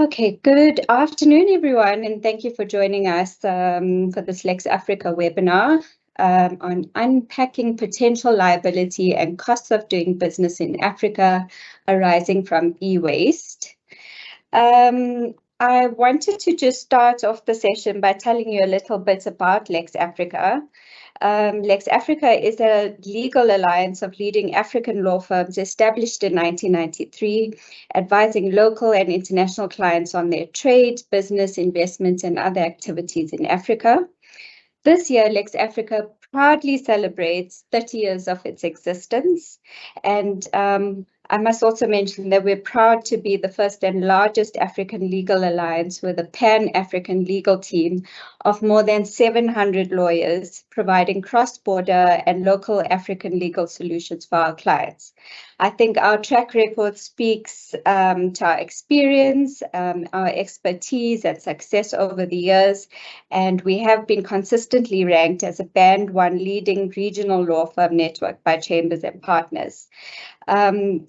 Okay, good afternoon, everyone, and thank you for joining us for this LEX Africa webinar on unpacking potential liability and costs of doing business in Africa arising from e-waste. I wanted to just start off the session by telling you a little bit about LEX Africa. LEX Africa is a legal alliance of leading African law firms established in 1993, advising local and international clients on their trade, business, investments, and other activities in Africa. This year, LEX Africa proudly celebrates 30 years of its existence. And I must also mention that we're proud to be the first and largest African legal alliance with a pan-African legal team of more than 700 lawyers, providing cross-border and local African legal solutions for our clients. I think our track record speaks to our experience, our expertise and success over the years, and we have been consistently ranked as a Band 1 leading regional law firm network by Chambers and Partners.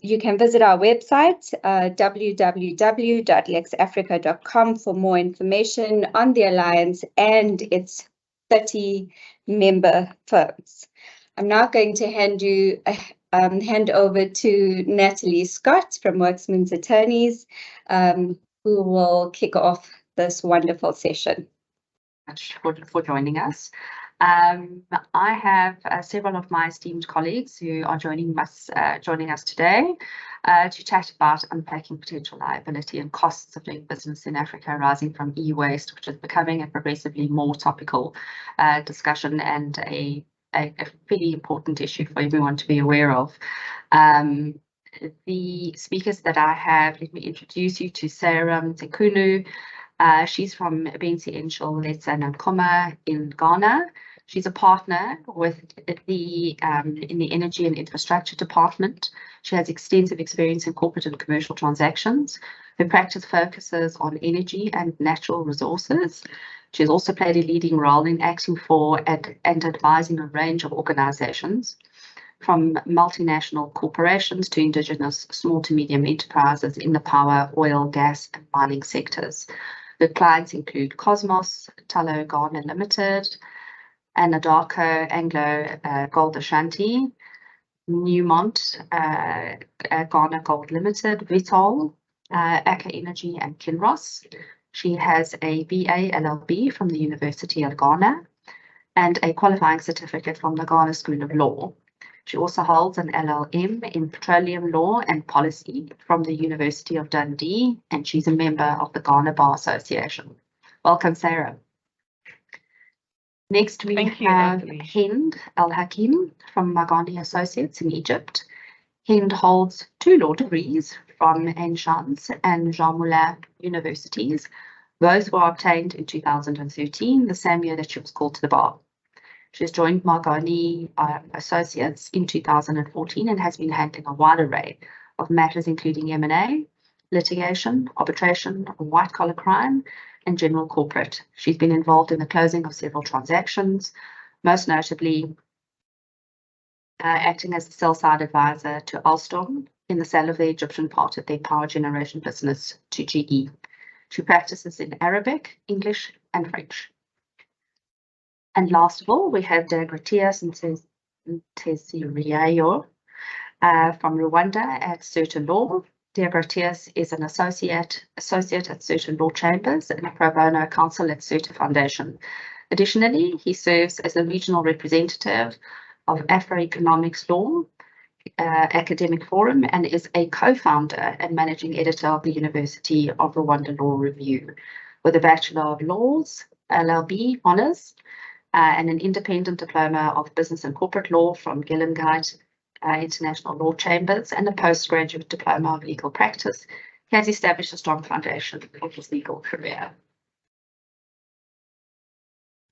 You can visit our website, www.lexafrica.com, for more information on the Alliance and its 30 member firms. I'm now going to hand over to Natalie Scott from Worksman's Attorneys, who will kick off this wonderful session. Much for joining us. I have several of my esteemed colleagues who are joining us today to chat about unpacking potential liability and costs of doing business in Africa arising from e-waste, which is becoming a progressively more topical discussion and a really important issue for everyone to be aware of. The speakers that I have, let me introduce you to Sarah Mtekunu. She's from Bensi Enshel Letsa Nankoma in Ghana. She's a partner with in the Energy and Infrastructure Department. She has extensive experience in corporate and commercial transactions. Her practice focuses on energy and natural resources. She has also played a leading role in acting for and advising a range of organizations, from multinational corporations to indigenous small to medium enterprises in the power, oil, gas, and mining sectors. The clients include Cosmos, Tullow Ghana Limited, Anadarko Anglo Gold Ashanti, Newmont Ghana Gold Limited, Vitol, Aker Energy, and Kinross. She has a BA LLB from the University of Ghana and a qualifying certificate from the Ghana School of Law. She also holds an LLM in Petroleum Law and Policy from the University of Dundee, and she's a member of the Ghana Bar Association. Welcome, Sarah. Next, we have Hind Al-Hakim from Magani Associates in Egypt. Hind holds 2 law degrees from Ain Shams and Jean Moulin universities. Both were obtained in 2013, the same year that she was called to the bar. She has joined Magani Associates in 2014 and has been handling a wide array of matters including M&A, litigation, arbitration, white-collar crime, and general corporate. She's been involved in the closing of several transactions, most notably acting as the sell-side advisor to Alstom in the sale of the Egyptian part of their power generation business to GE. She practices in Arabic, English, and French. And last of all, we have Deogratias Nteziryayo from Rwanda at Certain Law. Deogratias is an associate at Certain Law Chambers and a pro bono counsel at Certain Foundation. Additionally, he serves as the regional representative of Afroeconomics Law Academic Forum and is a co-founder and managing editor of the University of Rwanda Law Review, with a Bachelor of Laws, LLB Honours, and an independent diploma of Business and Corporate Law from Gillengate International Law Chambers and a postgraduate diploma of legal practice. He has established a strong foundation for his legal career.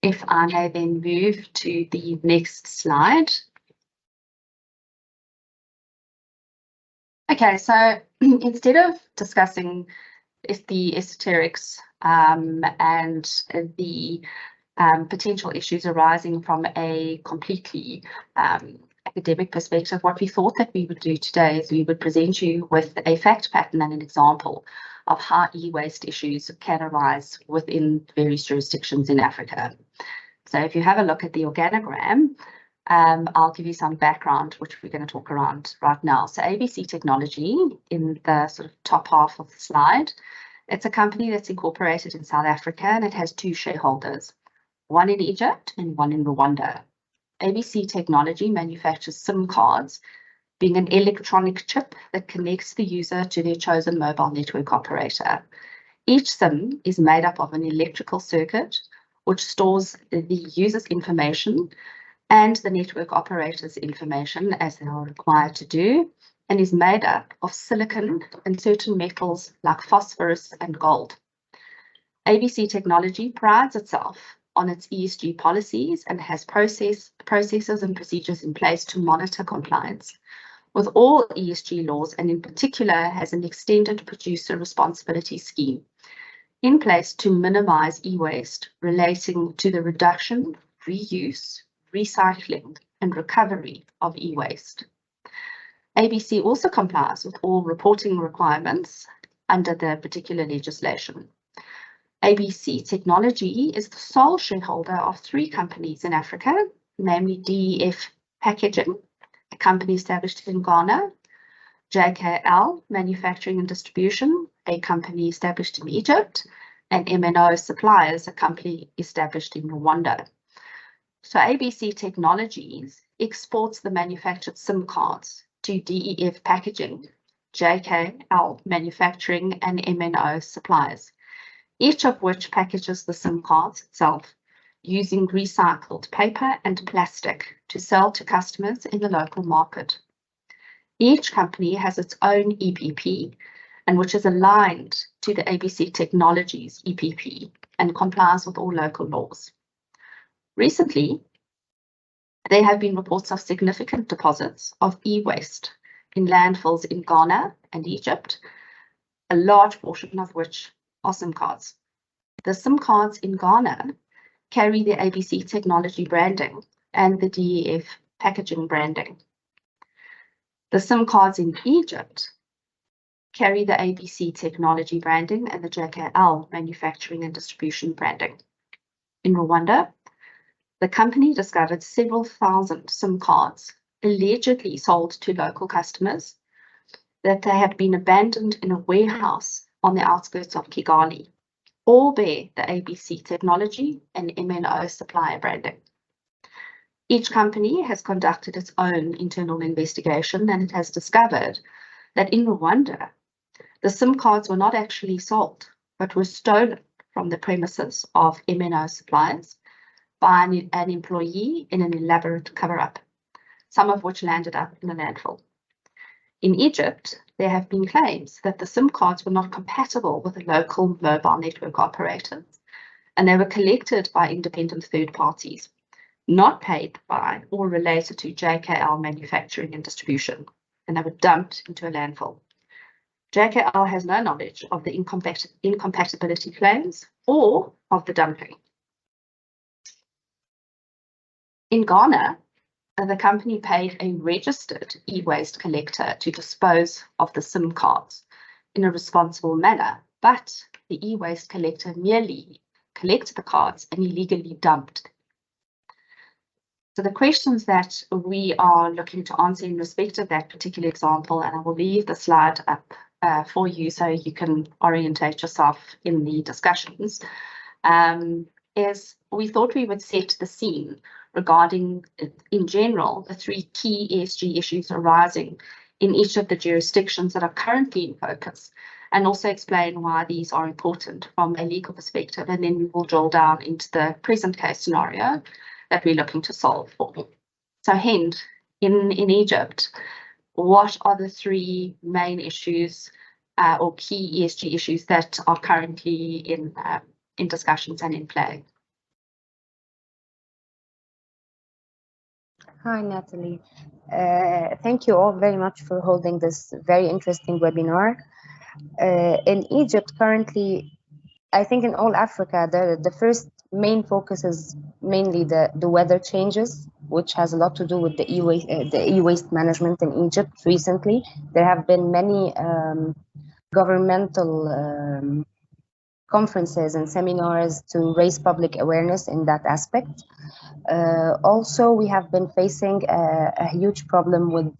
If I may then move to the next slide. Okay, so instead of discussing the esoterics and the potential issues arising from a completely academic perspective, what we thought that we would do today is we would present you with a fact pattern and an example of how e-waste issues can arise within various jurisdictions in Africa. So if you have a look at the organogram, I'll give you some background, which we're going to talk around right now. So ABC Technology, in the sort of top half of the slide, it's a company that's incorporated in South Africa, and it has two shareholders, one in Egypt and one in Rwanda. ABC Technology manufactures SIM cards, being an electronic chip that connects the user to their chosen mobile network operator. Each SIM is made up of an electrical circuit which stores the user's information and the network operator's information, as they are required to do, and is made up of silicon and certain metals like phosphorus and gold. ABC Technology prides itself on its ESG policies and has processes and procedures in place to monitor compliance with all ESG laws, and in particular has an extended producer responsibility scheme in place to minimize e-waste relating to the reduction, reuse, recycling, and recovery of e-waste. ABC also complies with all reporting requirements under the particular legislation. ABC Technology is the sole shareholder of 3 companies in Africa, namely DEF Packaging, a company established in Ghana, JKL Manufacturing and Distribution, a company established in Egypt, and MNO Suppliers, a company established in Rwanda. So ABC Technologies exports the manufactured SIM cards to DEF Packaging, JKL Manufacturing, and MNO Suppliers, each of which packages the SIM cards itself using recycled paper and plastic to sell to customers in the local market. Each company has its own EPP, and which is aligned to the ABC Technologies EPP and complies with all local laws. Recently, there have been reports of significant deposits of e-waste in landfills in Ghana and Egypt, a large portion of which are SIM cards. The SIM cards in Ghana carry the ABC Technology branding and the DEF Packaging branding. The SIM cards in Egypt carry the ABC Technology branding and the JKL Manufacturing and Distribution branding. In Rwanda, the company discovered several thousand SIM cards allegedly sold to local customers, that they had been abandoned in a warehouse on the outskirts of Kigali. All bear the ABC Technology and MNO Supplier branding. Each company has conducted its own internal investigation, and it has discovered that in Rwanda, the SIM cards were not actually sold, but were stolen from the premises of MNO Suppliers by an employee in an elaborate cover-up, some of which landed up in a landfill. In Egypt, there have been claims that the SIM cards were not compatible with the local mobile network operators, and they were collected by independent third parties, not paid by or related to JKL Manufacturing and Distribution, and they were dumped into a landfill. JKL has no knowledge of the incompatibility claims or of the dumping. In Ghana, the company paid a registered e-waste collector to dispose of the SIM cards in a responsible manner, but the e-waste collector merely collected the cards and illegally dumped them. So the questions that we are looking to answer in respect of that particular example, and I will leave the slide up for you so you can orientate yourself in the discussions, is we thought we would set the scene regarding, in general, the 3 key ESG issues arising in each of the jurisdictions that are currently in focus, and also explain why these are important from a legal perspective, and then we will drill down into the present case scenario that we're looking to solve for. So Hind, in Egypt, what are the 3 main issues or key ESG issues that are currently in discussions and in play? Hi, Natalie. Thank you all very much for holding this very interesting webinar. In Egypt currently, I think in all Africa, the first main focus is mainly the weather changes, which has a lot to do with the e-waste management in Egypt recently. There have been many governmental conferences and seminars to raise public awareness in that aspect. Also, we have been facing a huge problem with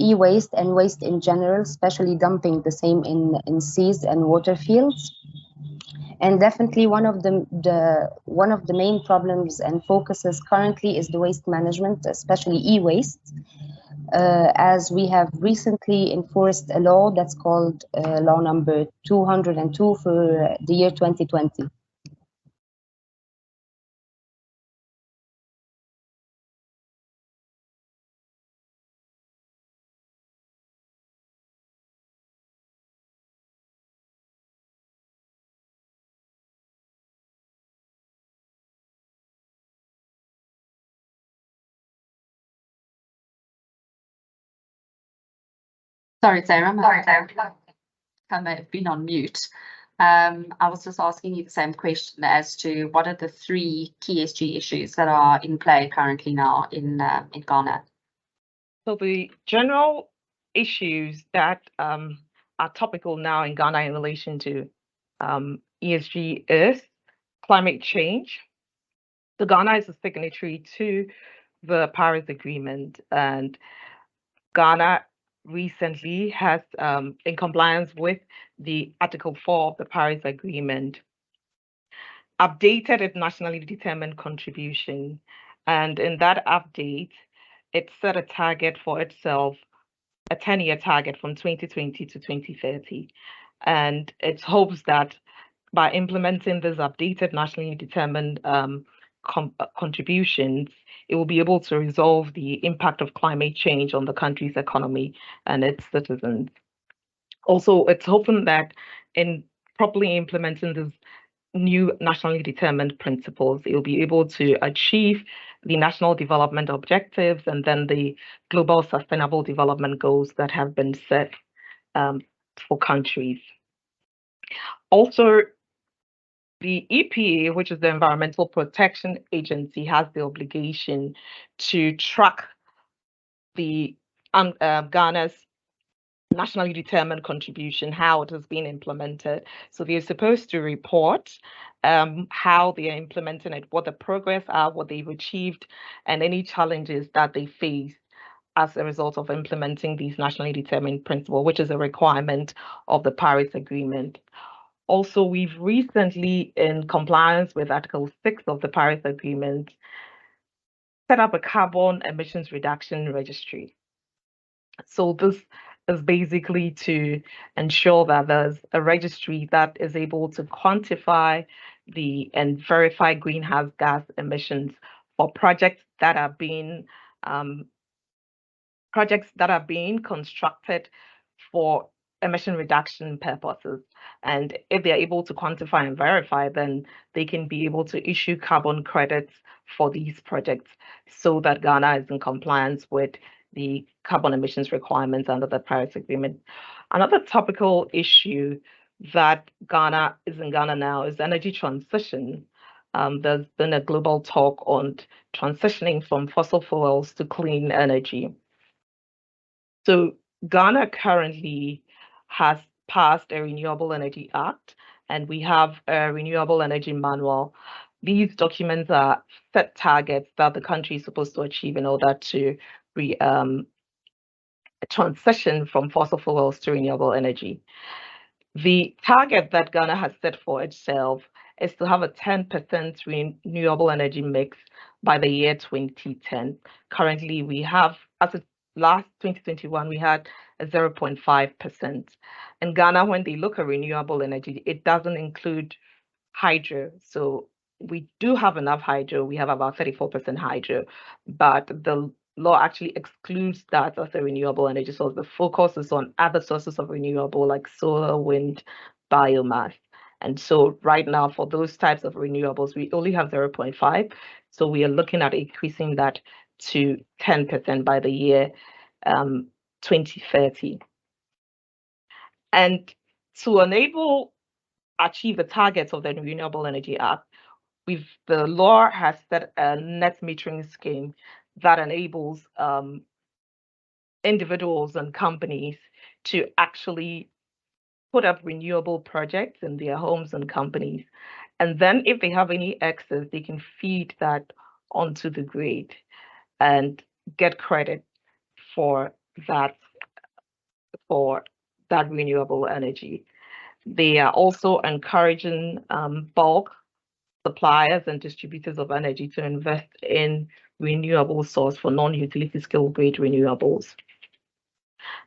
e-waste and waste in general, especially dumping the same in seas and water fields. And definitely one of the main problems and focuses currently is the waste management, especially e-waste, as we have recently enforced a law that's called law number 202 for the year 2020. Sorry, Sarah, I may have been on mute. I was just asking you the same question as to what are the 3 key ESG issues that are in play currently now in Ghana? So the general issues that are topical now in Ghana in relation to ESG is climate change. So Ghana is a signatory to the Paris Agreement, and Ghana recently has, in compliance with the Article 4 of the Paris Agreement, updated its nationally determined contribution. And in that update, it set a target for itself, a 10-year target from 2020 to 2030. And it hopes that by implementing this updated nationally determined contributions, it will be able to resolve the impact of climate change on the country's economy and its citizens. Also, it's hoping that in properly implementing this new nationally determined principles, it will be able to achieve the national development objectives and then the global sustainable development goals that have been set for countries. Also, the EPA, which is the Environmental Protection Agency, has the obligation to track the Ghana's nationally determined contribution, how it has been implemented. So they're supposed to report how they are implementing it, what the progress are, what they've achieved, and any challenges that they face as a result of implementing these nationally determined principles, which is a requirement of the Paris Agreement. Also, we've recently, in compliance with Article 6 of the Paris Agreement, set up a carbon emissions reduction registry. So this is basically to ensure that there's a registry that is able to quantify and verify greenhouse gas emissions for projects that are being constructed for emission reduction purposes. And if they're able to quantify and verify, then they can be able to issue carbon credits for these projects so that Ghana is in compliance with the carbon emissions requirements under the Paris Agreement. Another topical issue that is in Ghana now is energy transition. There's been a global talk on transitioning from fossil fuels to clean energy. So Ghana currently has passed a Renewable Energy Act, and we have a Renewable Energy Manual. These documents are set targets that the country is supposed to achieve in order to transition from fossil fuels to renewable energy. The target that Ghana has set for itself is to have a 10% renewable energy mix by the year 2010. Currently, we have, as of last 2021, we had a 0.5%. In Ghana, when they look at renewable energy, it doesn't include hydro. So we do have enough hydro. We have about 34% hydro, but the law actually excludes that as a renewable energy source. The focus is on other sources of renewable like solar, wind, biomass. And so right now for those types of renewables, we only have 0.5. So we are looking at increasing that to 10% by the year 2030. And to achieve the targets of the Renewable Energy Act, the law has set a net metering scheme that enables individuals and companies to actually put up renewable projects in their homes and companies. And then if they have any excess, they can feed that onto the grid and get credit for that renewable energy. They are also encouraging bulk suppliers and distributors of energy to invest in renewable source for non-utility scale grade renewables.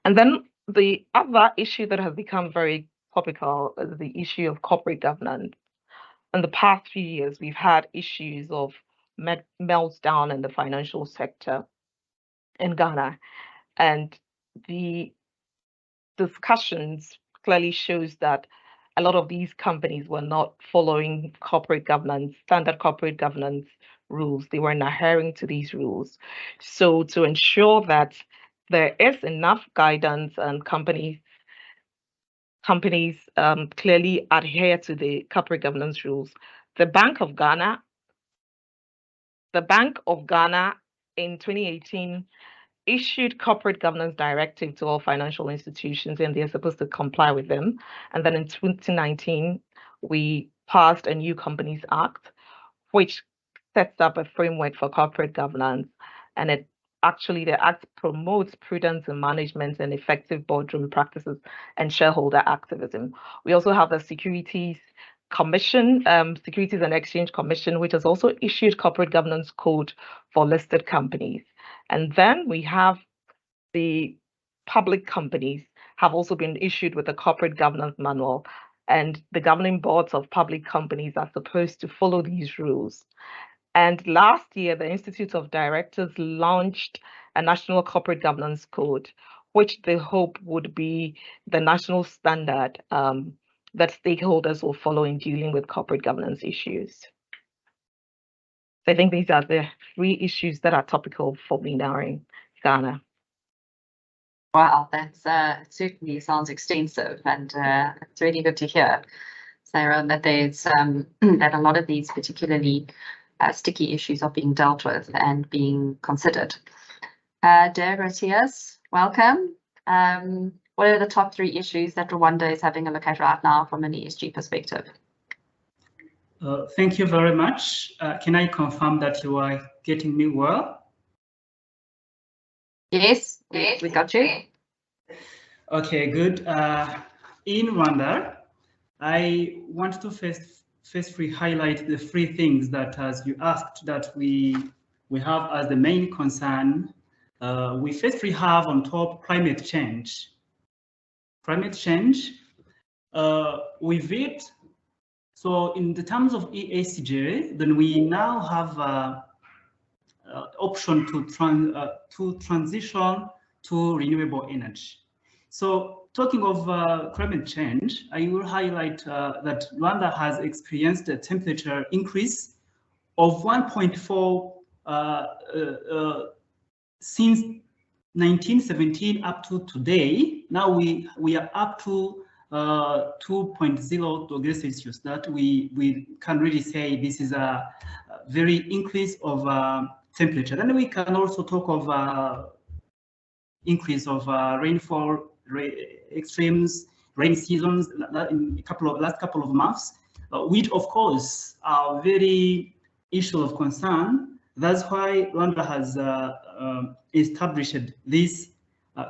And then the other issue that has become very topical is the issue of corporate governance. In the past few years, we've had issues of meltdown in the financial sector in Ghana, and the discussions clearly shows that a lot of these companies were not following standard corporate governance rules. They were adhering to these rules. So to ensure that there is enough guidance and companies clearly adhere to the corporate governance rules, the Bank of Ghana in 2018 issued corporate governance directive to all financial institutions, and they're supposed to comply with them. And then in 2019, we passed a new Companies Act, which sets up a framework for corporate governance. And the act promotes prudence in management and effective boardroom practices and shareholder activism. We also have the Securities and Exchange Commission, which has also issued corporate governance code for listed companies. And then we have the public companies have also been issued with a corporate governance manual, and the governing boards of public companies are supposed to follow these rules. And last year, the Institute of Directors launched a national corporate governance code, which they hope would be the national standard that stakeholders will follow in dealing with corporate governance issues. So I think these are the 3 issues that are topical for me now in Ghana. Wow, that's certainly sounds extensive, and it's really good to hear, Sarah, that there's that a lot of these particularly sticky issues are being dealt with and being considered. Gratias, welcome. What are the top 3 issues that Rwanda is having a look at right now from an ESG perspective? Thank you very much. Can I confirm that you are getting me well? Yes, we got you. Okay, good. In Rwanda, I want to firstly highlight the 3 things that, as you asked, that we have as the main concern. We firstly have on top climate change. Climate change, with it, so in the terms of ESG, then we now have option to transition to renewable energy. So talking of climate change, I will highlight that Rwanda has experienced a temperature increase of 1.4 since 1917 up to today. Now we are up to 2.0 degrees Celsius. That we can really say this is a very increase of temperature. Then we can also talk of increase of rainfall, extremes, rain seasons in last couple of months, which of course are very issue of concern. That's why Rwanda has established this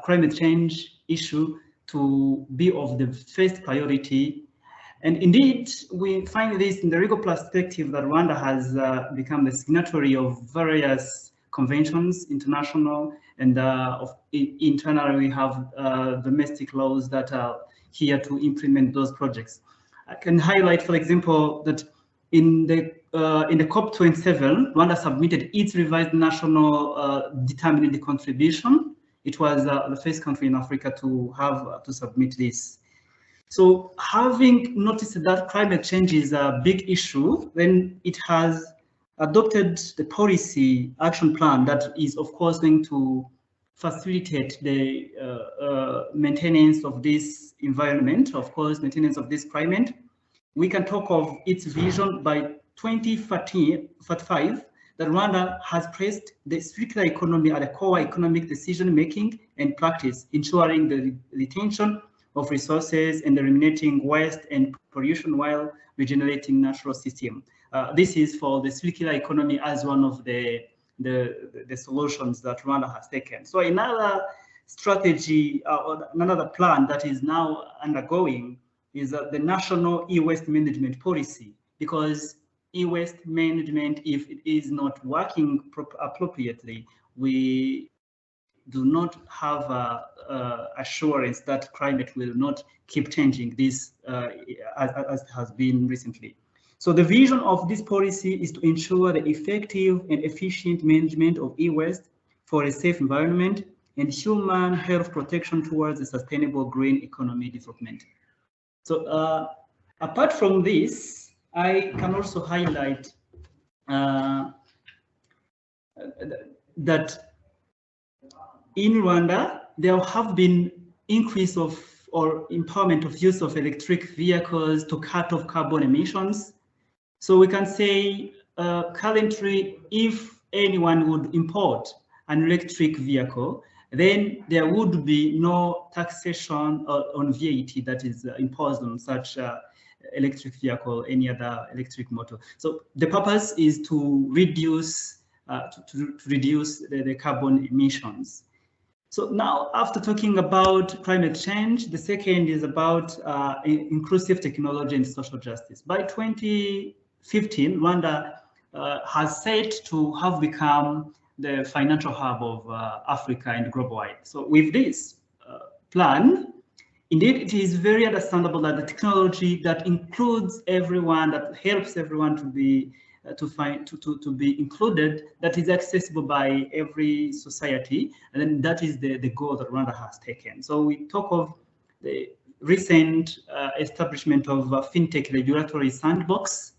climate change issue to be of the first priority. And indeed, we find this in the legal perspective that Rwanda has become the signatory of various conventions, international, and internally we have domestic laws that are here to implement those projects. I can highlight, for example, that in the COP27, Rwanda submitted its revised national determined contribution. It was the first country in Africa to have to submit this. So having noticed that climate change is a big issue, then it has adopted the policy action plan that is, of course, going to facilitate the maintenance of this environment, of course, maintenance of this climate. We can talk of its vision by 2045 that Rwanda has placed the circular economy at a core economic decision making and practice, ensuring the retention of resources and eliminating waste and pollution while regenerating natural system. This is for the circular economy as one of the solutions that Rwanda has taken. So another strategy or another plan that is now undergoing is the national e-waste management policy, because e-waste management, if it is not working appropriately, we do not have assurance that climate will not keep changing this as has been recently. So the vision of this policy is to ensure the effective and efficient management of e-waste for a safe environment and human health protection towards a sustainable green economy development. So apart from this, I can also highlight that in Rwanda, there have been increase of or empowerment of use of electric vehicles to cut off carbon emissions. So we can say currently, if anyone would import an electric vehicle, then there would be no taxation on VAT that is imposed on such electric vehicle, any other electric motor. So the purpose is to reduce the carbon emissions. So now, after talking about climate change, the second is about inclusive technology and social justice. By 2015, Rwanda has set to have become the financial hub of Africa and global-wide. So with this plan, indeed, it is very understandable that the technology that includes everyone, that helps everyone to be included, that is accessible by every society, and then that is the goal that Rwanda has taken. So we talk of the recent establishment of a fintech regulatory sandbox,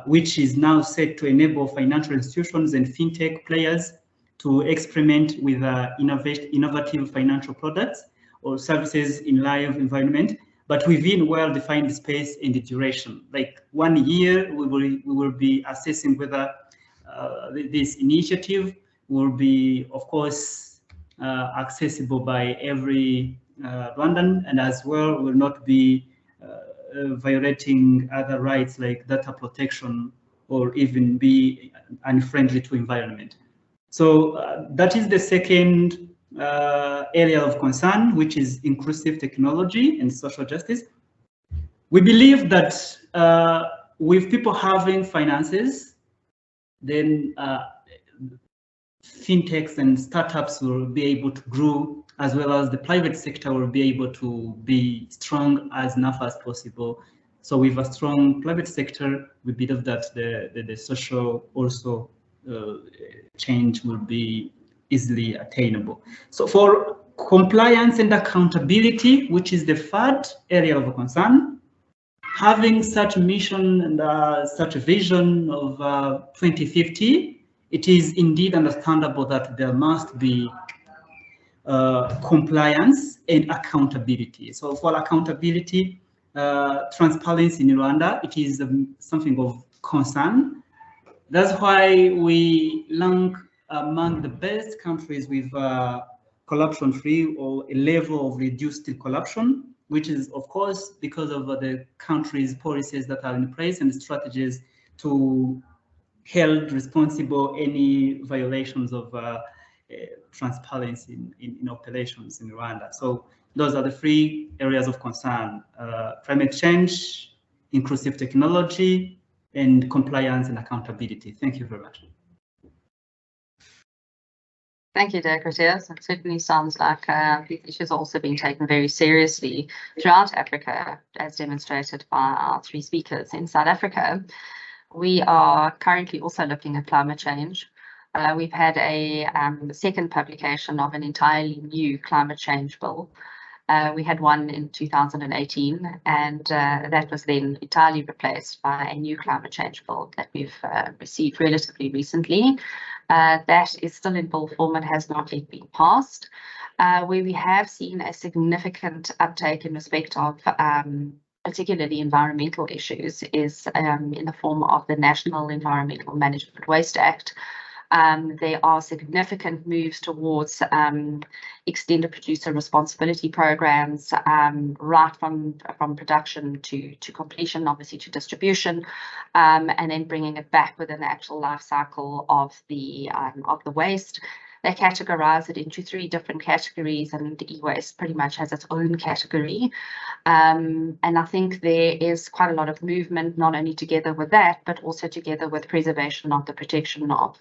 which is now set to enable financial institutions and fintech players to experiment with innovative financial products or services in live environment, but within well-defined space and the duration. Like 1 year, we will be assessing whether this initiative will be, of course, accessible by every Rwandan, and as well will not be violating other rights like data protection or even be unfriendly to environment. So that is the second area of concern, which is inclusive technology and social justice. We believe that with people having finances, then fintechs and startups will be able to grow, as well as the private sector will be able to be strong as enough as possible. So with a strong private sector, we believe that the social also change will be easily attainable. So for compliance and accountability, which is the third area of concern, having such mission and such a vision of 2050, it is indeed understandable that there must be compliance and accountability. So for accountability, transparency in Rwanda, it is something of concern. That's why we rank among the best countries with corruption-free or a level of reduced corruption, which is, of course, because of the country's policies that are in place and strategies to held responsible any violations of transparency in operations in Rwanda. So those are the three areas of concern: climate change, inclusive technology, and compliance and accountability. Thank you very much. Thank you, Deogratias. It certainly sounds like these issues are also being taken very seriously throughout Africa, as demonstrated by our three speakers. In South Africa, we are currently also looking at climate change. We've had a second publication of an entirely new climate change bill. We had one in 2018, and that was then entirely replaced by a new climate change bill that we've received relatively recently. That is still in bill form and has not yet been passed. Where we have seen a significant uptake in respect of particularly environmental issues is in the form of the National Environmental Management Waste Act, There are significant moves towards extended producer responsibility programs, right from production to completion, obviously to distribution, and then bringing it back within the actual life cycle of the waste. They categorize it into 3 different categories, and e-waste pretty much has its own category. And I think there is quite a lot of movement, not only together with that, but also together with preservation of the protection of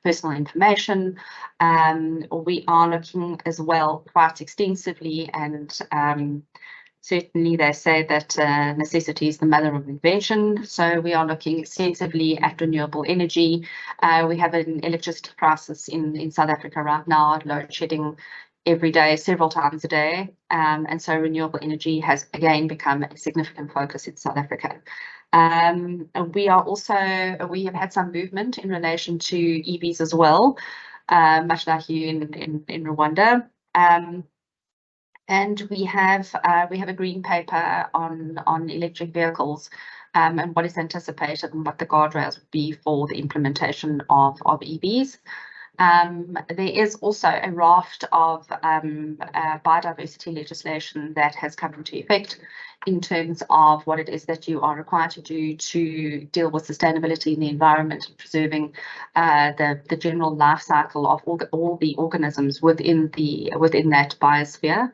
personal information. We are looking as well quite extensively, and certainly they say that necessity is the mother of invention. So we are looking extensively at renewable energy. We have an electricity crisis in South Africa right now, load shedding every day, several times a day. And so renewable energy has again become a significant focus in South Africa. We have had some movement in relation to EVs as well, much like you in Rwanda. And we have a green paper on electric vehicles, and what is anticipated and what the guardrails would be for the implementation of EVs. There is also a raft of biodiversity legislation that has come into effect in terms of what it is that you are required to do to deal with sustainability in the environment and preserving the general life cycle of all the organisms within that biosphere.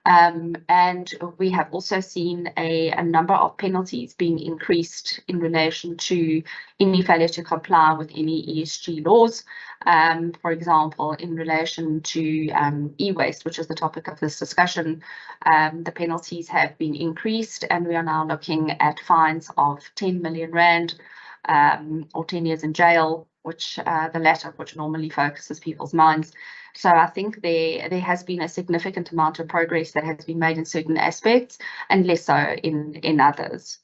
And we have also seen a number of penalties being increased in relation to any failure to comply with any ESG laws. For example, in relation to e-waste, which is the topic of this discussion, the penalties have been increased, and we are now looking at fines of 10 million rand or 10 years in jail, which the latter of which normally focuses people's minds. So I think there has been a significant amount of progress that has been made in certain aspects and less so in others.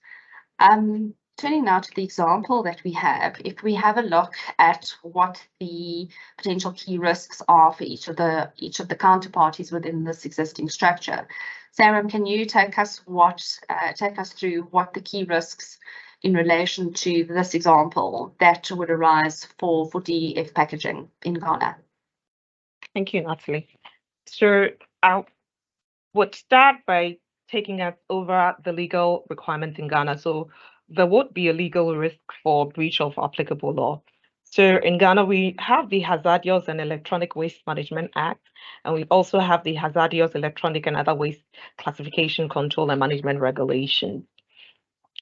Turning now to the example that we have, if we have a look at what the potential key risks are for each of the counterparties within this existing structure. Sarah, can you take us through what the key risks in relation to this example that would arise for DEF packaging in Ghana? Thank you, Natalie. So I would start by taking us over the legal requirements in Ghana. So there would be a legal risk for breach of applicable law. So in Ghana, we have the Hazardous and Electronic Waste Management Act, and we also have the Hazardous Electronic and Other Waste Classification, Control and Management Regulation.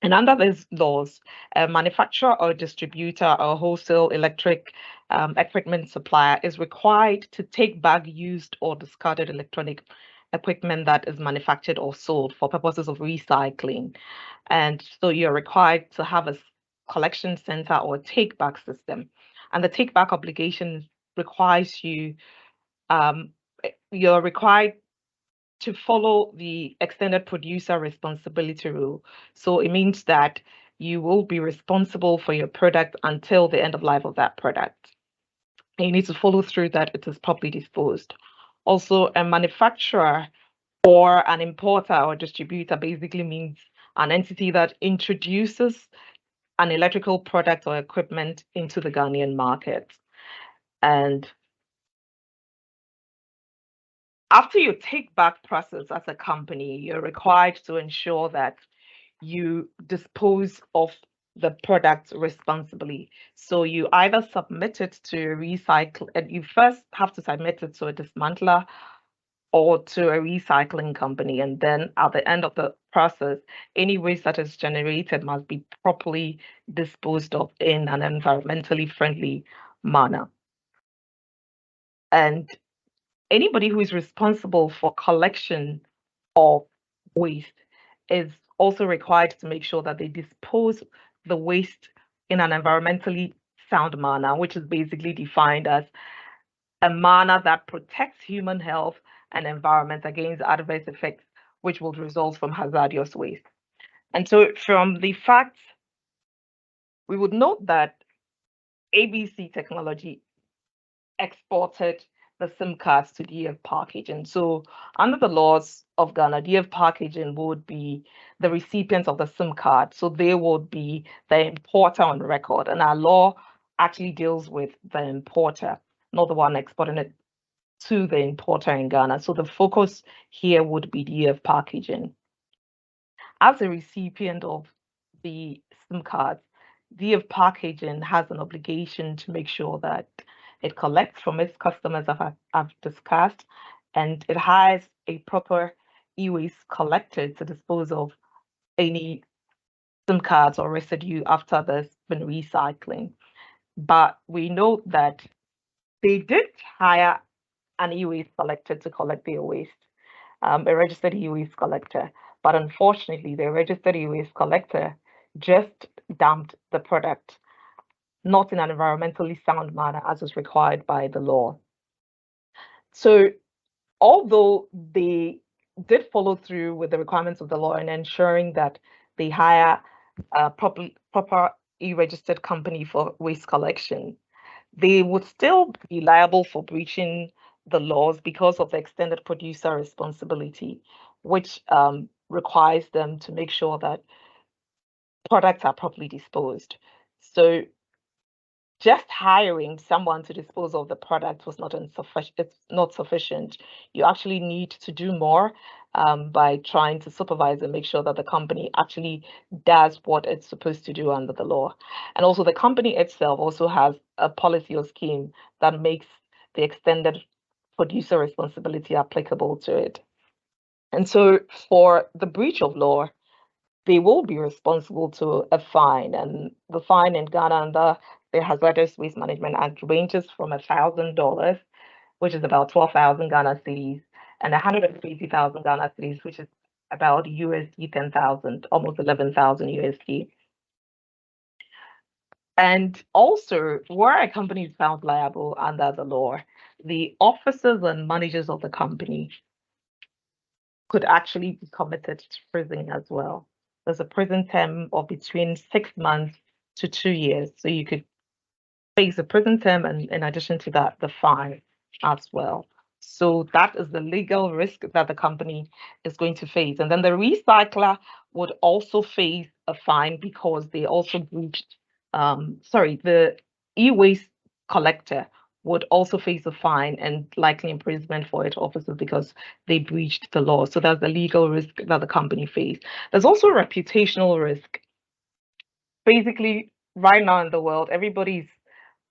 And under these laws, a manufacturer or distributor or wholesale electric equipment supplier is required to take back used or discarded electronic equipment that is manufactured or sold for purposes of recycling. And so you're required to have a collection center or a take back system. And the take back obligation requires you're required to follow the extended producer responsibility rule. So it means that you will be responsible for your product until the end of life of that product. And you need to follow through that it is properly disposed. Also, a manufacturer or an importer or distributor basically means an entity that introduces an electrical product or equipment into the Ghanaian market. And after your take back process as a company, you're required to ensure that you dispose of the product responsibly. So you either submit it to recycle, and you first have to submit it to a dismantler or to a recycling company. And then at the end of the process, any waste that is generated must be properly disposed of in an environmentally friendly manner. And anybody who is responsible for collection of waste is also required to make sure that they dispose the waste in an environmentally sound manner, which is basically defined as a manner that protects human health and environment against adverse effects which will result from hazardous waste. And so from the facts, we would note that ABC Technology exported the SIM cards to DF Packaging. So under the laws of Ghana, DF Packaging would be the recipients of the SIM card. So they would be the importer on record. And our law actually deals with the importer, not the one exporting it to the importer in Ghana. So the focus here would be DF packaging. As a recipient of the SIM cards, DF packaging has an obligation to make sure that it collects from its customers, as I've discussed, and it has a proper e-waste collector to dispose of any SIM cards or residue after there's been recycling. But we know that they did hire an e-waste collector to collect their waste, a registered e-waste collector. But unfortunately, the registered e-waste collector just dumped the product, not in an environmentally sound manner as is required by the law. So although they did follow through with the requirements of the law in ensuring that they hire a proper e-registered company for waste collection, they would still be liable for breaching the laws because of the extended producer responsibility, which requires them to make sure that products are properly disposed. So just hiring someone to dispose of the product was not insufficient. It's not sufficient. You actually need to do more by trying to supervise and make sure that the company actually does what it's supposed to do under the law. And also the company itself also has a policy or scheme that makes the extended producer responsibility applicable to it. And so for the breach of law, they will be responsible to a fine, and the fine in Ghana under the Hazardous Waste Management Act ranges from $1,000, which is about 12,000 Ghana cedis, and 180,000 Ghana cedis, which is about USD 10,000, almost 11,000 USD. And also, where a company is found liable under the law, the officers and managers of the company could actually be committed to prison as well. There's a prison term of between 6 months to 2 years. So you could face a prison term, and in addition to that, the fine as well. So that is the legal risk that the company is going to face. And then the recycler would also face a fine because they also breached, the e-waste collector would also face a fine and likely imprisonment for its officers because they breached the law. So that's the legal risk that the company faced. There's also reputational risk. Basically, right now in the world, everybody's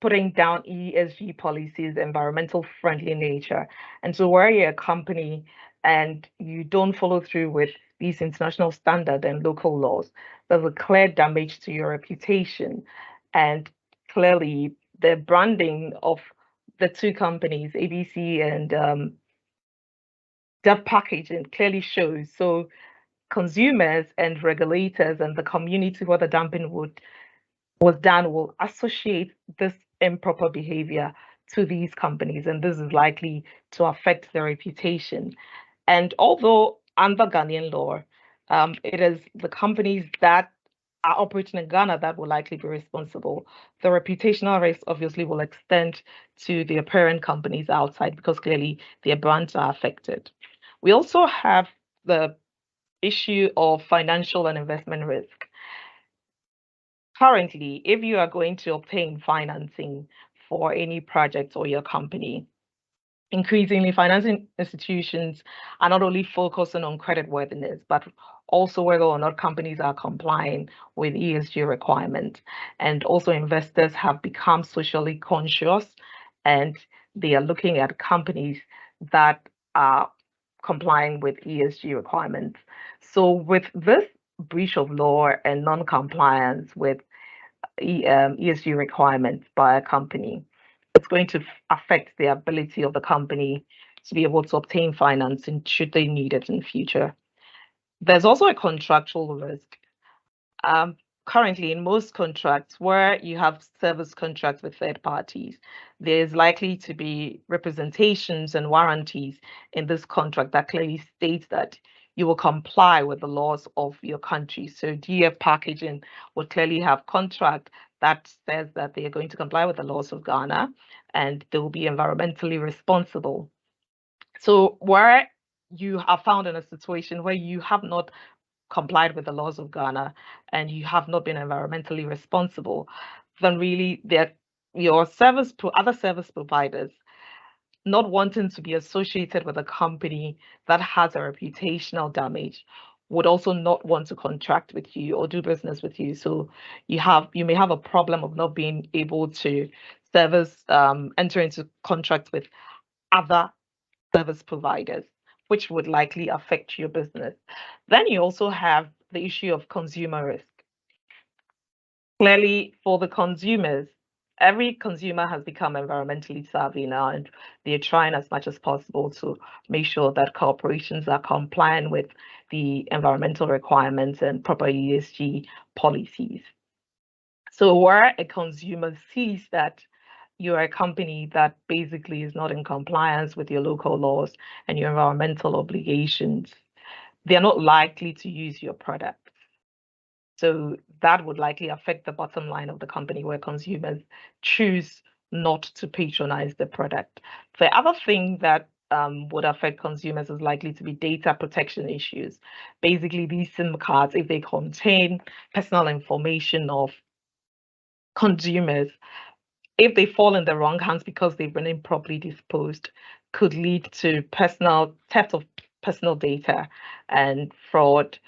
putting down ESG policies, environmental friendly nature. And so where you're a company and you don't follow through with these international standards and local laws, there's a clear damage to your reputation. And clearly the branding of the two companies, ABC and that packaging clearly shows. So consumers and regulators and the community where the dumping was done will associate this improper behavior to these companies, and this is likely to affect their reputation. And although under Ghanaian law, it is the companies that are operating in Ghana that will likely be responsible, the reputational risk obviously will extend to their parent companies outside because clearly their brands are affected. We also have the issue of financial and investment risk. Currently, if you are going to obtain financing for any project or your company, increasingly financing institutions are not only focusing on creditworthiness, but also whether or not companies are complying with ESG requirements. And also investors have become socially conscious and they are looking at companies that are complying with ESG requirements. So with this breach of law and non-compliance with ESG requirements by a company, it's going to affect the ability of the company to be able to obtain financing should they need it in the future. There's also a contractual risk. Currently, in most contracts where you have service contracts with third parties, there's likely to be representations and warranties in this contract that clearly states that you will comply with the laws of your country. So DF packaging would clearly have contract that says that they are going to comply with the laws of Ghana and they will be environmentally responsible. So where you are found in a situation where you have not complied with the laws of Ghana and you have not been environmentally responsible, then really there your other service providers not wanting to be associated with a company that has a reputational damage would also not want to contract with you or do business with you. So you may have a problem of not being able to enter into contracts with other service providers, which would likely affect your business. Then you also have the issue of consumer risk. Clearly, for the consumers, every consumer has become environmentally savvy now, and they're trying as much as possible to make sure that corporations are compliant with the environmental requirements and proper ESG policies. So where a consumer sees that you're a company that basically is not in compliance with your local laws and your environmental obligations, they're not likely to use your product. So that would likely affect the bottom line of the company, where consumers choose not to patronize the product. The other thing that would affect consumers is likely to be data protection issues. Basically, these SIM cards, if they contain personal information of consumers, if they fall in the wrong hands because they've been improperly disposed, could lead to theft of personal data and fraud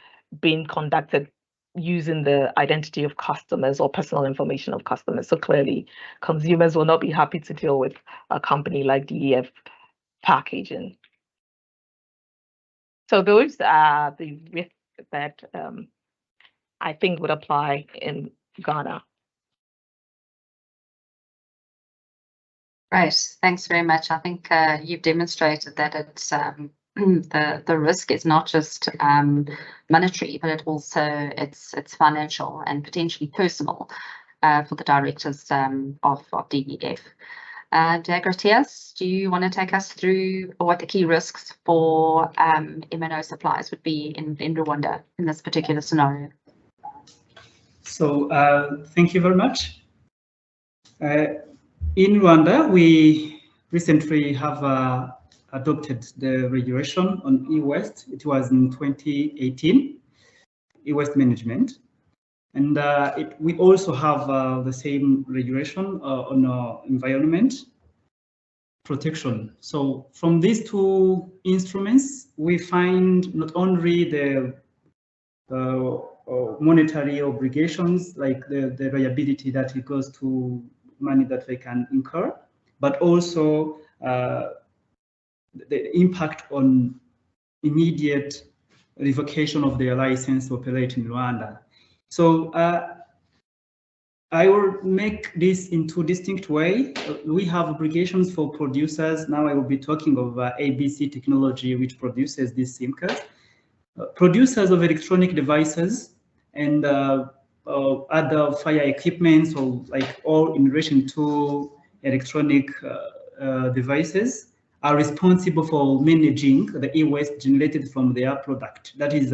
being conducted using the identity of customers or personal information of customers. So clearly, consumers will not be happy to deal with a company like DEF packaging. So those are the risks that I think would apply in Ghana. Great, thanks very much. I think you've demonstrated that it's the risk is not just monetary, but it's financial and potentially personal for the directors of DEF. Deogratias, do you want to take us through what the key risks for MNO suppliers would be in Rwanda in this particular scenario? So thank you very much. In Rwanda, we recently have adopted the regulation on e-waste. It was in 2018, e-waste management. And we also have the same regulation on environment protection. So from these two instruments, we find not only the monetary obligations, like the liability that it goes to money that they can incur, but also the impact on immediate revocation of their license to operate in Rwanda. So I will make this in two distinct ways. We have obligations for producers. Now I will be talking of ABC technology, which produces these SIM cards. Producers of electronic devices and other fire equipment, or like all in relation to electronic devices, are responsible for managing the e-waste generated from their product. That is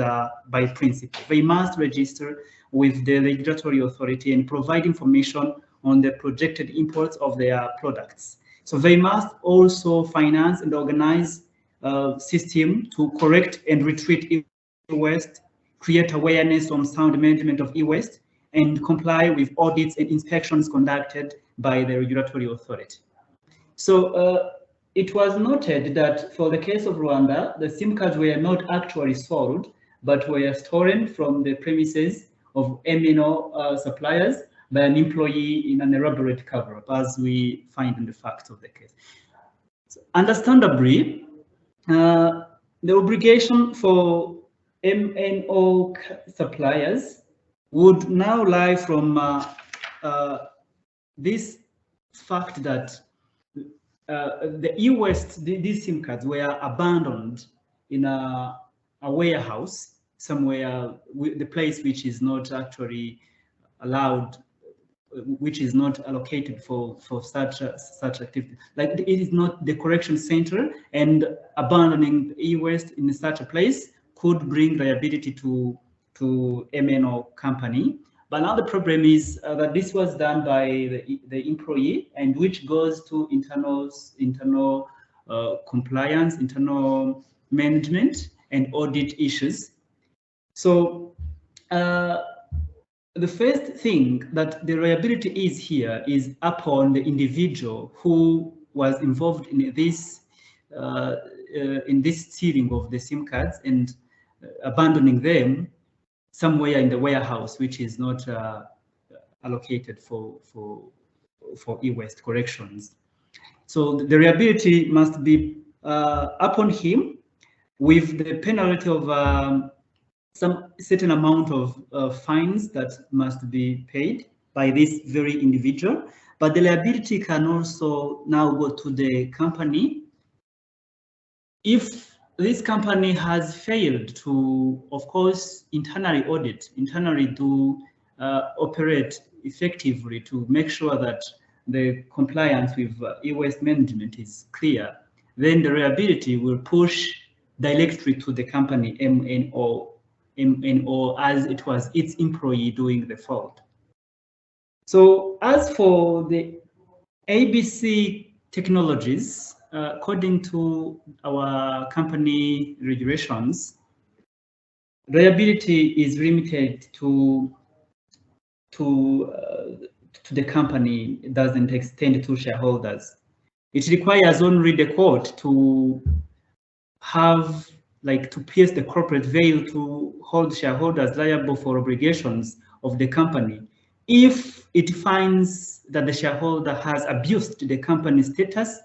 by principle. They must register with the regulatory authority and provide information on the projected imports of their products. So they must also finance and organize a system to correct and retreat e-waste, create awareness on sound management of e-waste, and comply with audits and inspections conducted by the regulatory authority. So it was noted that for the case of Rwanda, the SIM cards were not actually sold, but were stolen from the premises of MNO suppliers by an employee in an elaborate cover-up, as we find in the facts of the case. So understandably, the obligation for MNO suppliers would now lie from this fact that the e-waste, these SIM cards were abandoned in a warehouse somewhere, the place which is not actually allowed, which is not allocated for such activity. Like it is not the correction center, and abandoning e-waste in such a place could bring liability to MNO company. But now the problem is that this was done by the employee, and which goes to internal compliance, internal management, and audit issues. So the first thing that the liability is here is upon the individual who was involved in this stealing of the SIM cards and abandoning them somewhere in the warehouse, which is not allocated for e-waste corrections. So the liability must be upon him, with the penalty of some certain amount of fines that must be paid by this very individual. But the liability can also now go to the company if this company has failed to, of course, internally do operate effectively to make sure that the compliance with e-waste management is clear. Then the liability will push directly to the company MNO as it was its employee doing the fraud. So as for the ABC technologies, according to our company regulations, liability is limited to the company. It doesn't extend to shareholders. It requires only the court to have, like, to pierce the corporate veil to hold shareholders liable for obligations of the company if it finds that the shareholder has abused the company's status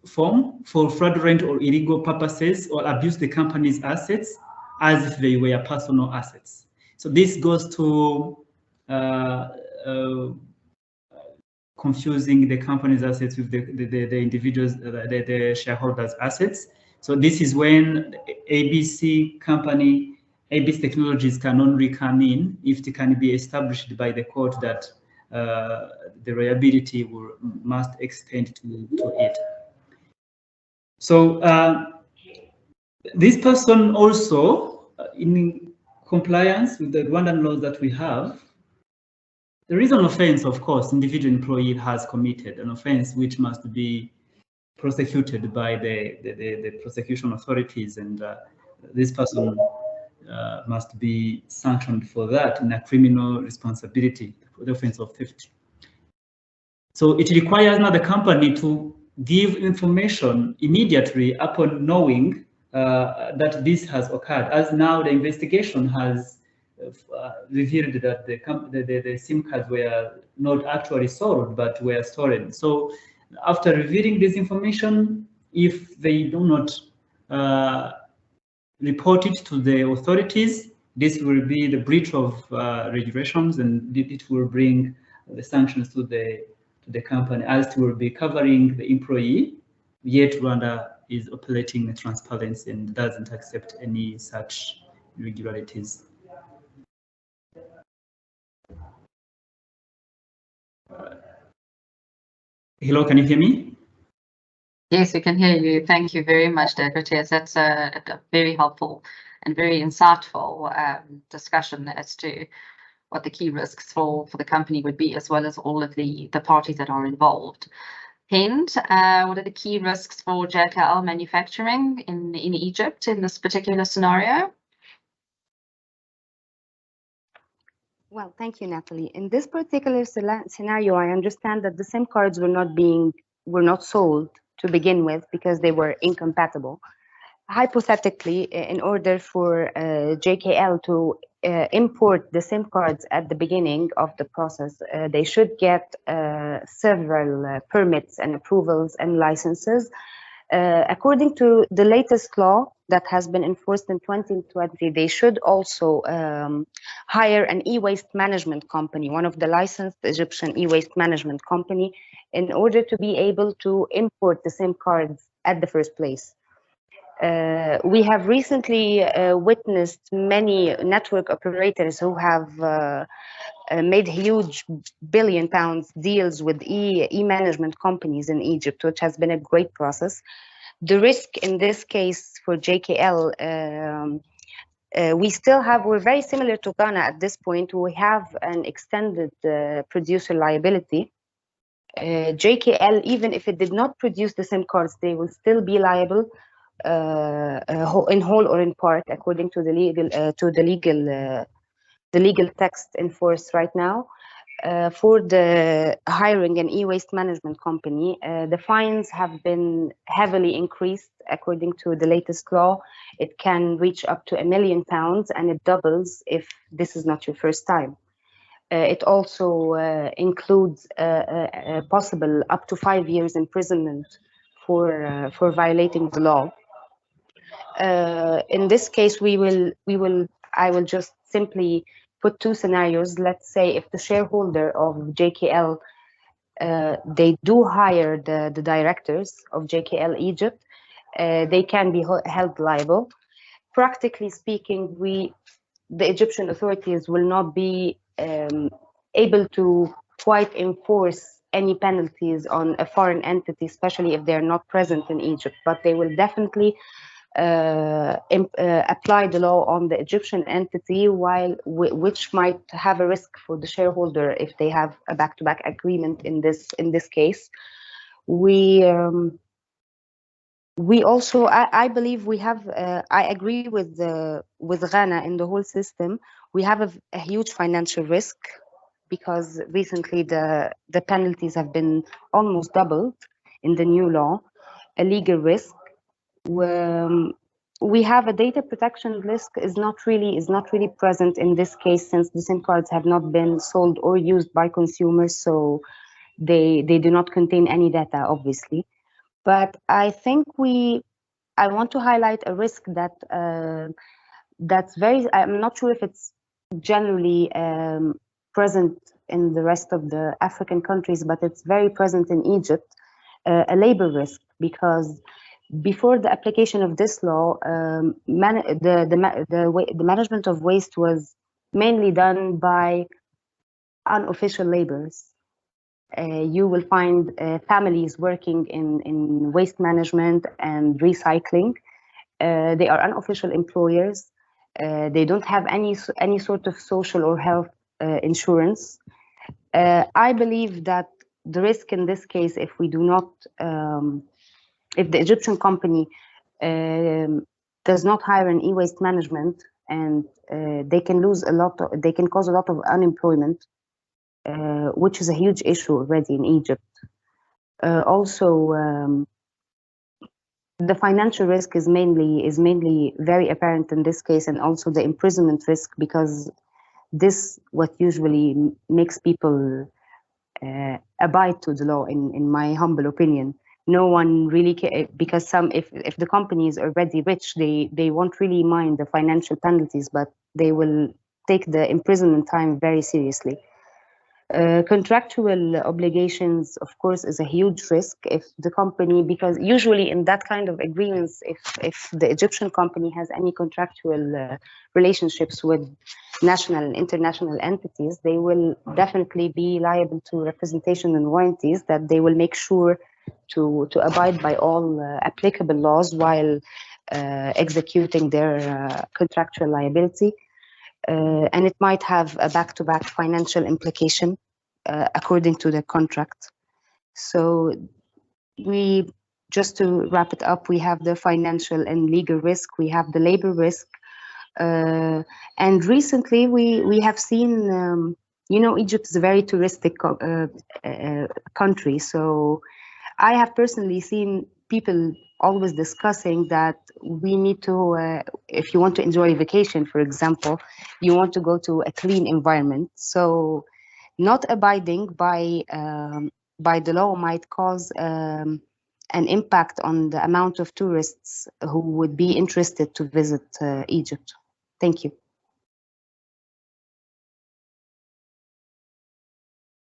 form for fraudulent or illegal purposes, or abused the company's assets as if they were personal assets. So this goes to confusing the company's assets with the individuals, the shareholders' assets. So this is when ABC Technologies can only come in if it can be established by the court that the liability must extend to it. So this person also, in compliance with the Rwandan laws that we have, there is an offense, of course, individual employee has committed an offense which must be prosecuted by the prosecution authorities, and this person must be sanctioned for that in a criminal responsibility for the offense of theft. So it requires now the company to give information immediately upon knowing that this has occurred, as now the investigation has revealed that the SIM cards were not actually sold but were stolen. So after revealing this information, if they do not report it to the authorities, this will be the breach of regulations, and it will bring the sanctions to the company, as it will be covering the employee. Yet Rwanda is operating transparency and doesn't accept any such irregularities. Hello, can you hear me? Yes, we can hear you. Thank you very much, Degratius. That's a very helpful and very insightful discussion as to what the key risks for the company would be, as well as all of the parties that are involved. Hend, what are the key risks for JKL manufacturing in Egypt in this particular scenario? Well, thank you, Natalie. In this particular scenario, I understand that the SIM cards were not sold to begin with because they were incompatible. Hypothetically, in order for JKL to import the SIM cards at the beginning of the process, they should get several permits and approvals and licenses. According to the latest law that has been enforced in 2020, they should also hire an e-waste management company, one of the licensed Egyptian e-waste management company, in order to be able to import the SIM cards at the first place. We have recently witnessed many network operators who have made huge billion-pound deals with e-management companies in Egypt, which has been a great process. The risk in this case for JKL, we're very similar to Ghana at this point. We have an extended producer liability. JKL, even if it did not produce the SIM cards, they will still be liable in whole or in part, according to the legal text in force right now. For the hiring an e-waste management company, the fines have been heavily increased. According to the latest law, it can reach up to £1 million, and it doubles if this is not your first time. It also includes possible up to 5 years imprisonment for violating the law. In this case, I will just simply put two scenarios. Let's say if the shareholder of JKL, they do hire the directors of JKL Egypt, they can be held liable. Practically speaking, the Egyptian authorities will not be able to quite enforce any penalties on a foreign entity, especially if they're not present in Egypt, but they will definitely apply the law on the Egyptian entity, which might have a risk for the shareholder if they have a back-to-back agreement in this case. We also, I believe we have, I agree with Ghana in the whole system. We have a huge financial risk because recently the penalties have been almost doubled in the new law, a legal risk. We have a data protection risk is not really present in this case, since the SIM cards have not been sold or used by consumers, so they do not contain any data, obviously. But I think I want to highlight a risk that that's very, I'm not sure if it's generally present in the rest of the African countries, but it's very present in Egypt, a labor risk, because before the application of this law, the management of waste was mainly done by unofficial laborers. You will find families working in waste management and recycling. They are unofficial employers. They don't have any sort of social or health insurance. I believe that the risk in this case, if we do not, if the Egyptian company does not hire an e-waste management, and they can lose they can cause a lot of unemployment, which is a huge issue already in Egypt. Also, the financial risk is mainly very apparent in this case, and also the imprisonment risk, because this what usually makes people abide to the law, in my humble opinion. No one really because if the company is already rich, they won't really mind the financial penalties, but they will take the imprisonment time very seriously. Contractual obligations, of course, is a huge risk if the company, because usually in that kind of agreements, if the Egyptian company has any contractual relationships with national and international entities, they will definitely be liable to representation and warranties, that they will make sure to abide by all applicable laws while executing their contractual liability. And it might have a back-to-back financial implication according to the contract. So just to wrap it up, we have the financial and legal risk, we have the labor risk, and recently we have seen, Egypt is a very touristic country, so I have personally seen people always discussing that we need to, if you want to enjoy a vacation, for example, you want to go to a clean environment. So not abiding by the law might cause an impact on the amount of tourists who would be interested to visit Egypt. Thank you.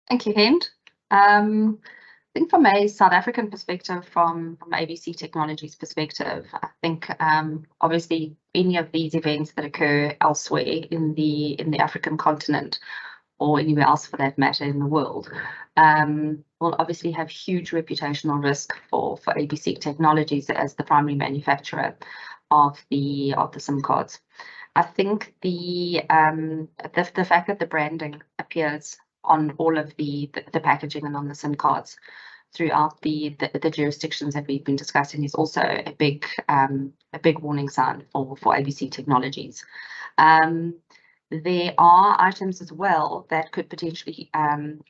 Thank you, Hind. I think from a South African perspective, from ABC Technology's perspective, I think obviously any of these events that occur elsewhere in the African continent, or anywhere else for that matter in the world, will obviously have huge reputational risk for ABC Technologies as the primary manufacturer of the SIM cards. I think the fact that the branding appears on all of the packaging and on the SIM cards throughout the jurisdictions that we've been discussing is also a big warning sign for ABC Technologies. there are items as well that could potentially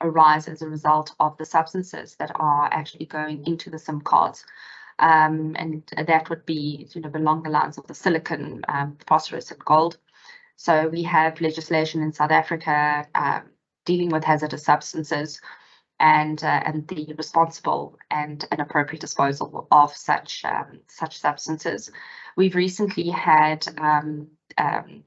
arise as a result of the substances that are actually going into the SIM cards. And that would be sort of along the lines of the silicon, phosphorus and gold. So we have legislation in South Africa dealing with hazardous substances and the responsible and an appropriate disposal of such substances. We've recently had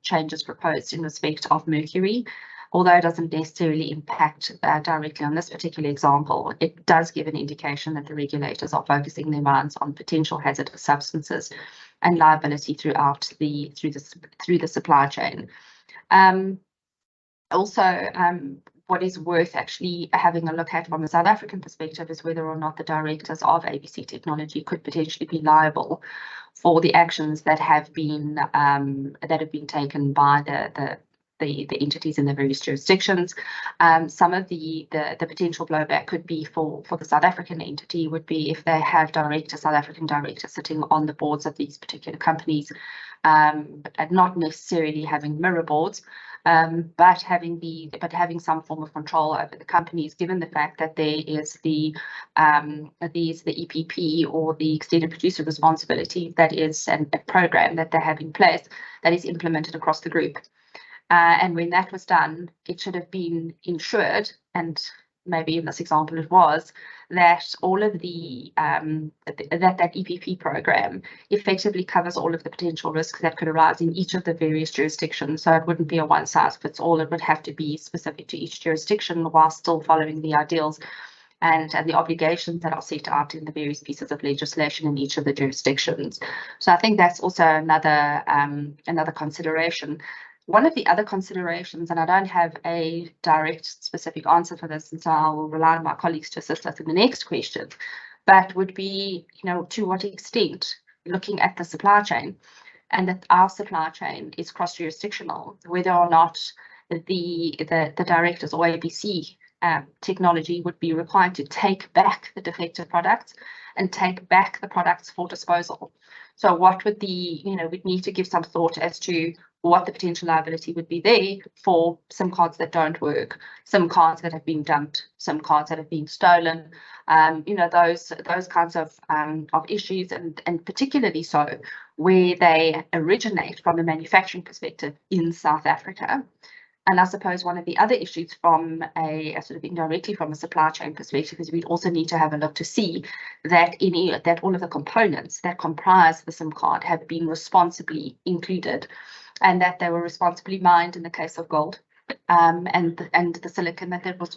changes proposed in respect of mercury. Although it doesn't necessarily impact directly on this particular example, it does give an indication that the regulators are focusing their minds on potential hazardous substances and liability through the supply chain. What is worth actually having a look at from a South African perspective is whether or not the directors of ABC Technology could potentially be liable for the actions that have been taken by the entities in the various jurisdictions. Some of the potential blowback could be for the South African entity would be if they have South African directors sitting on the boards of these particular companies, and not necessarily having mirror boards, but having some form of control over the companies, given the fact that there is the EPP or the extended producer responsibility that is a program that they have in place that is implemented across the group. And when that was done, it should have been ensured, and maybe in this example it was, that all of the that EPP program effectively covers all of the potential risks that could arise in each of the various jurisdictions. So it wouldn't be a one size fits all. It would have to be specific to each jurisdiction while still following the ideals and the obligations that are set out in the various pieces of legislation in each of the jurisdictions. So I think that's also another consideration. One of the other considerations, and I don't have a direct specific answer for this, and so I will rely on my colleagues to assist us in the next question, but would be, to what extent, looking at the supply chain, and that our supply chain is cross-jurisdictional, whether or not the directors or ABC Technology would be required to take back the defective products and take back the products for disposal. So what would we'd need to give some thought as to what the potential liability would be there for SIM cards that don't work, SIM cards that have been dumped, SIM cards that have been stolen, those kinds of issues, and particularly so where they originate from a manufacturing perspective in South Africa. And I suppose one of the other issues from a sort of indirectly from a supply chain perspective is we'd also need to have a look to see that all of the components that comprise the SIM card have been responsibly included, and that they were responsibly mined in the case of gold, and the silicon that was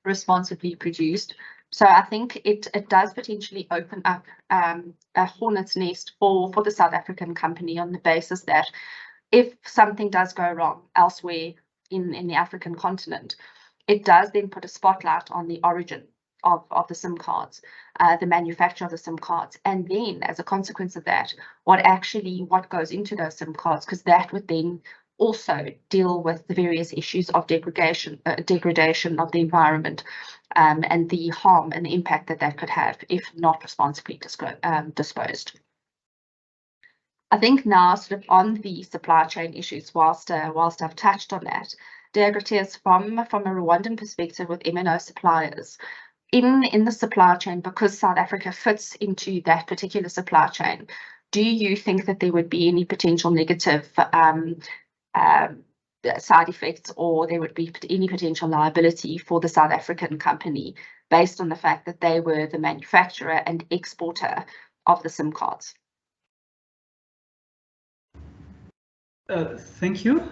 responsibly produced. So I think it does potentially open up a hornet's nest for the South African company on the basis that if something does go wrong elsewhere in the African continent, it does then put a spotlight on the origin of the SIM cards, the manufacture of the SIM cards, and then as a consequence of that, what goes into those SIM cards, because that would then also deal with the various issues of degradation of the environment, and the harm and the impact that could have if not responsibly disposed. I think now, sort of on the supply chain issues, whilst I've touched on that, Deogratias, from a Rwandan perspective with MNO suppliers, in the supply chain, because South Africa fits into that particular supply chain, do you think that there would be any potential negative side effects, or there would be any potential liability for the South African company based on the fact that they were the manufacturer and exporter of the SIM cards? Thank you.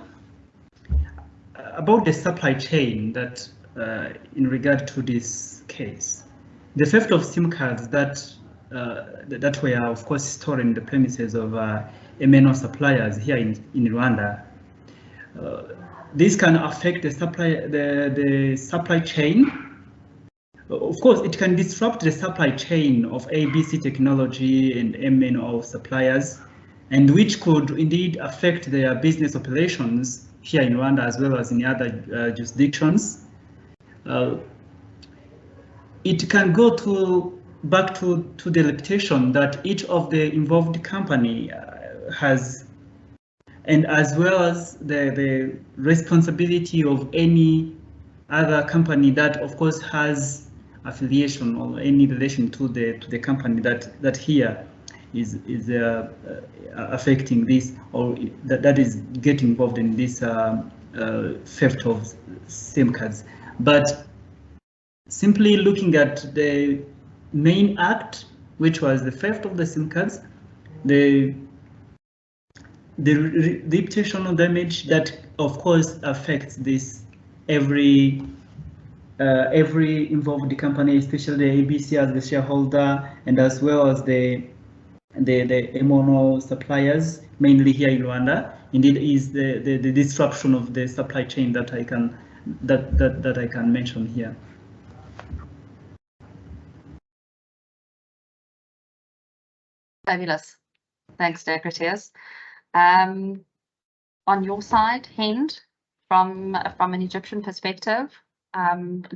About the supply chain, that in regard to this case, the theft of SIM cards that were, of course, stored in the premises of MNO suppliers here in Rwanda, this can affect the supply chain. Of course, it can disrupt the supply chain of ABC Technology and MNO suppliers, and which could indeed affect their business operations here in Rwanda as well as in other jurisdictions. It can go back to the reputation that each of the involved company has and as well as the responsibility of any other company that, of course, has affiliation or any relation to the company that here is affecting this, or that is getting involved in this theft of SIM cards. But simply looking at the main act, which was the theft of the SIM cards, the reputational damage that, of course, affects this every involved company, especially the ABC as the shareholder, and as well as the MNO suppliers, mainly here in Rwanda. Indeed, is the disruption of the supply chain that I can mention here. Fabulous. Thanks, Deogratias. On your side, Hind, from an Egyptian perspective,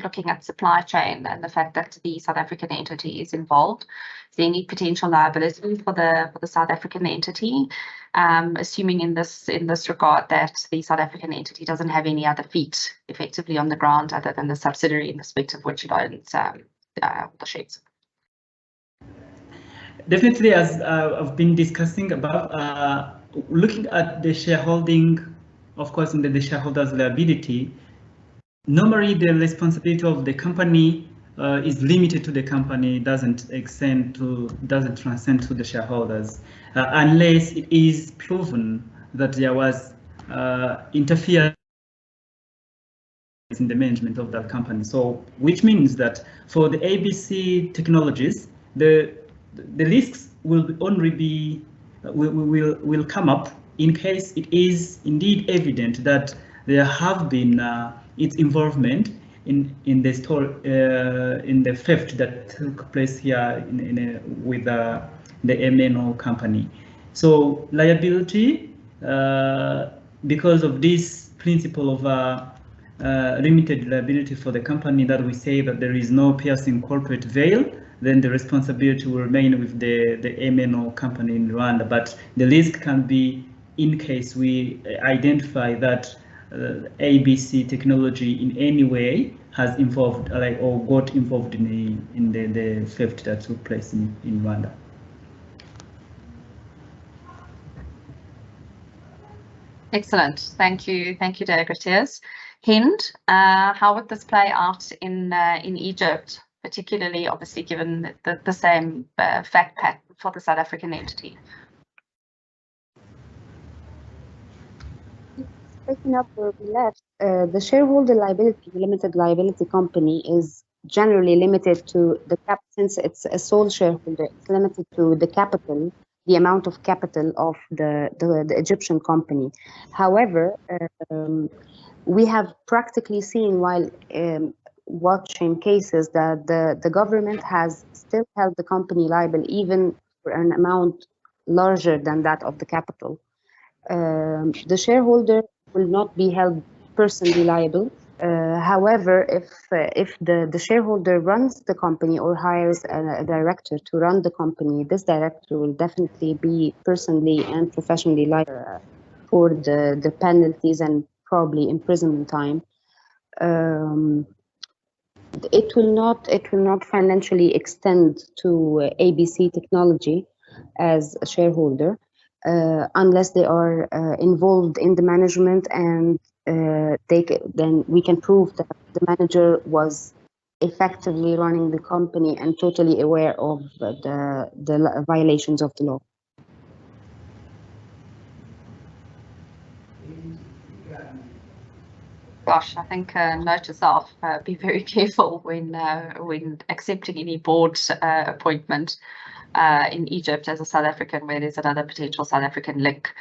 looking at supply chain and the fact that the South African entity is involved, is there any potential liability for the South African entity, assuming in this regard that the South African entity doesn't have any other feet effectively on the ground other than the subsidiary in respect of which it owns the shares? Definitely, as I've been discussing about, looking at the shareholding, of course, in the shareholders' liability, normally the responsibility of the company is limited to the company, doesn't transcend to the shareholders, unless it is proven that there was interference in the management of that company. So, which means that for the ABC technologies, the risks will come up in case it is indeed evident that there have been its involvement in the theft that took place here with the MNO company. So liability, because of this principle of limited liability for the company, that we say that there is no piercing corporate veil, then the responsibility will remain with the MNO company in Rwanda. But the risk can be in case we identify that ABC technology in any way has involved or got involved in the theft that took place in Rwanda. Excellent. Thank you, Deogratias. Hind, how would this play out in Egypt, particularly, obviously, given the same fact pattern for the South African entity? Picking up where we left, the shareholder liability, limited liability company, is generally limited to the cap, since it's a sole shareholder, it's limited to the capital, the amount of capital of the Egyptian company. However, we have practically seen, while watching cases, that the government has still held the company liable even for an amount larger than that of the capital. The shareholder will not be held personally liable. However, if the shareholder runs the company or hires a director to run the company, this director will definitely be personally and professionally liable for the penalties and probably imprisonment time. It will not financially extend to ABC Technology as a shareholder, unless they are involved in the management, and then we can prove that the manager was effectively running the company and totally aware of the violations of the law. Gosh, I think note to self, be very careful when accepting any board appointment in Egypt as a South African, where there's another potential South African link.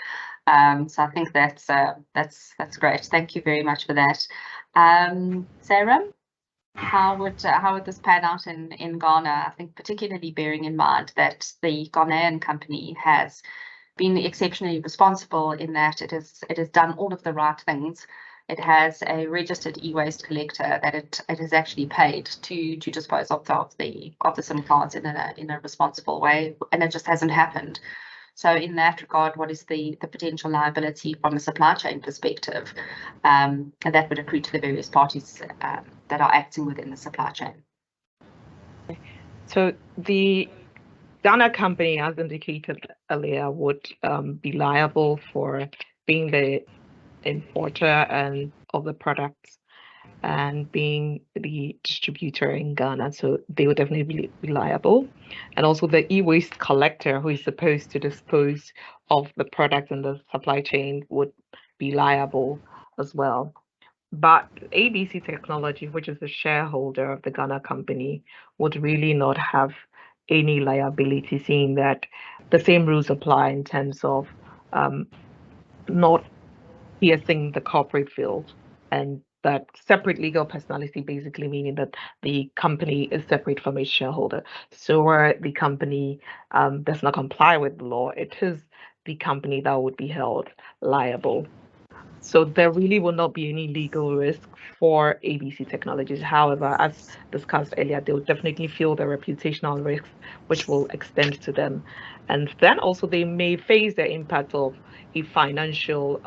So I think that's great. Thank you very much for that. Sarah, how would this pan out in Ghana? I think particularly bearing in mind that the Ghanaian company has been exceptionally responsible in that it has done all of the right things. It has a registered e-waste collector that it has actually paid to dispose of the SIM cards in a responsible way, and it just hasn't happened. So in that regard, what is the potential liability from a supply chain perspective? And that would accrue to the various parties that are acting within the supply chain. So the Ghana company, as indicated earlier, would be liable for being the importer and of the products and being the distributor in Ghana. So they would definitely be liable. And also the e-waste collector, who is supposed to dispose of the product in the supply chain, would be liable as well. But ABC Technology, which is the shareholder of the Ghana company, would really not have any liability, seeing that the same rules apply in terms of not piercing the corporate field, and that separate legal personality basically meaning that the company is separate from its shareholder. So where the company does not comply with the law, it is the company that would be held liable. So there really will not be any legal risk for ABC Technologies. However, as discussed earlier, they will definitely feel the reputational risks, which will extend to them. And then also they may face the impact of a financial,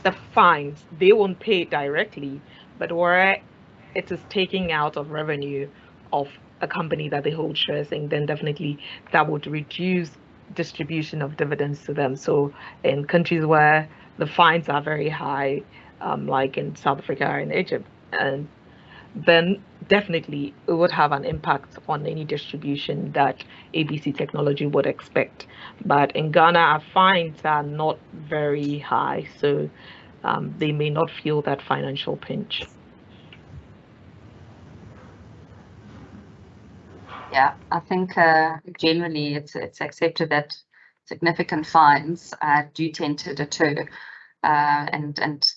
the fines. They won't pay it directly, but where it is taking out of revenue of a company that they hold shares in, then definitely that would reduce distribution of dividends to them. So in countries where the fines are very high, like in South Africa and Egypt, and then definitely it would have an impact on any distribution that ABC Technology would expect. But in Ghana, our fines are not very high, so they may not feel that financial pinch. Yeah, I think generally it's accepted that significant fines do tend to deter and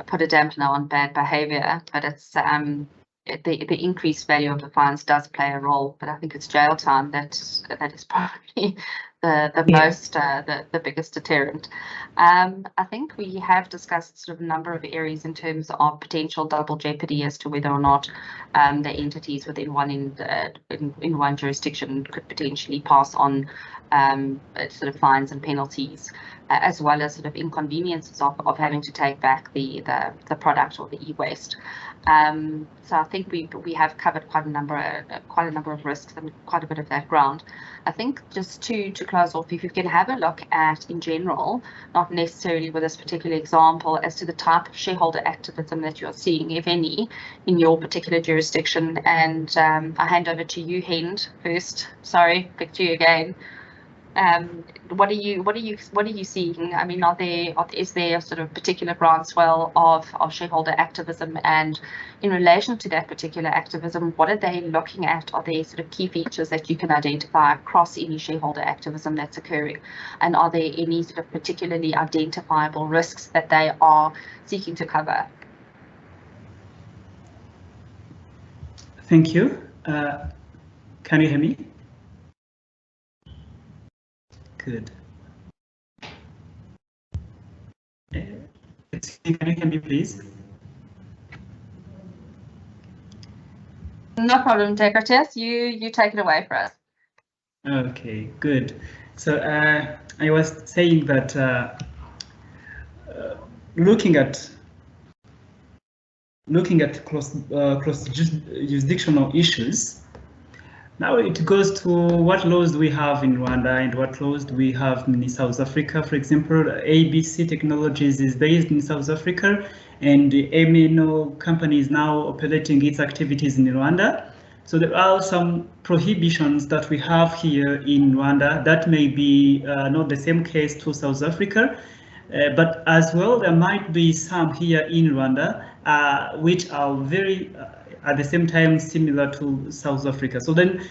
put a dampener on bad behaviour, but it's the increased value of the fines does play a role. But I think it's jail time that is probably the most the biggest deterrent. I think we have discussed sort of a number of areas in terms of potential double jeopardy as to whether or not the entities within one jurisdiction could potentially pass on sort of fines and penalties, as well as sort of inconveniences of having to take back the product or the e-waste. So I think we have covered quite a number of risks and quite a bit of that ground. I think just to close off, if you can have a look at in general, not necessarily with this particular example, as to the type of shareholder activism that you're seeing, if any, in your particular jurisdiction. And I hand over to you, Hend, first. Sorry, back to you again. What are you seeing? I mean, is there a sort of particular groundswell of shareholder activism, and in relation to that particular activism, what are they looking at? Are there sort of key features that you can identify across any shareholder activism that's occurring, and are there any sort of particularly identifiable risks that they are seeking to cover? Thank you. Can you hear me? Good. Can you hear me, please? No problem, Degratis. You take it away for us. Okay, good. So I was saying that looking at cross-jurisdictional issues. Now it goes to what laws we have in Rwanda and what laws do we have in South Africa. For example, ABC Technologies is based in South Africa, and the MNO company is now operating its activities in Rwanda. So there are some prohibitions that we have here in Rwanda that may be not the same case to South Africa, but as well there might be some here in Rwanda which are very at the same time similar to South Africa. So then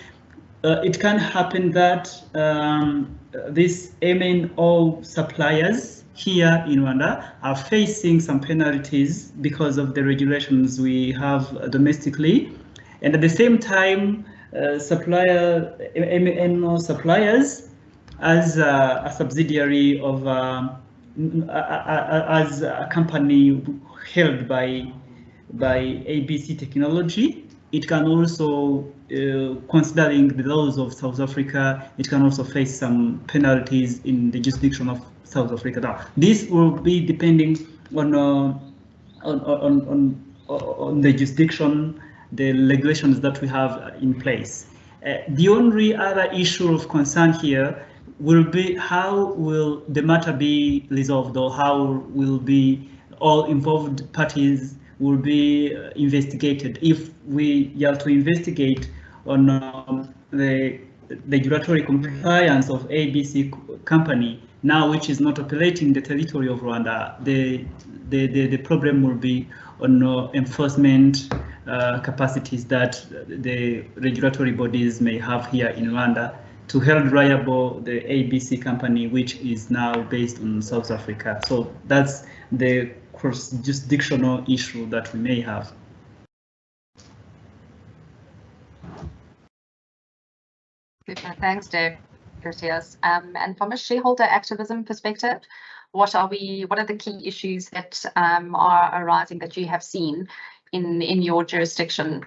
it can happen that these MNO suppliers here in Rwanda are facing some penalties because of the regulations we have domestically, and at the same time MNO suppliers as a subsidiary of as a company held by ABC Technology it can also, considering the laws of South Africa, it can also face some penalties in the jurisdiction of South Africa. Now, this will be depending on the jurisdiction, the regulations that we have in place. The only other issue of concern here will be how will the matter be resolved, or how will be all involved parties will be investigated. If we are to investigate on the regulatory compliance of ABC company now, which is not operating the territory of Rwanda, the problem will be on enforcement capacities that the regulatory bodies may have here in Rwanda to hold liable the ABC company, which is now based on South Africa. So that's the cross-jurisdictional issue that we may have. Super, thanks, Dave. And from a shareholder activism perspective, what are the key issues that are arising that you have seen in your jurisdiction?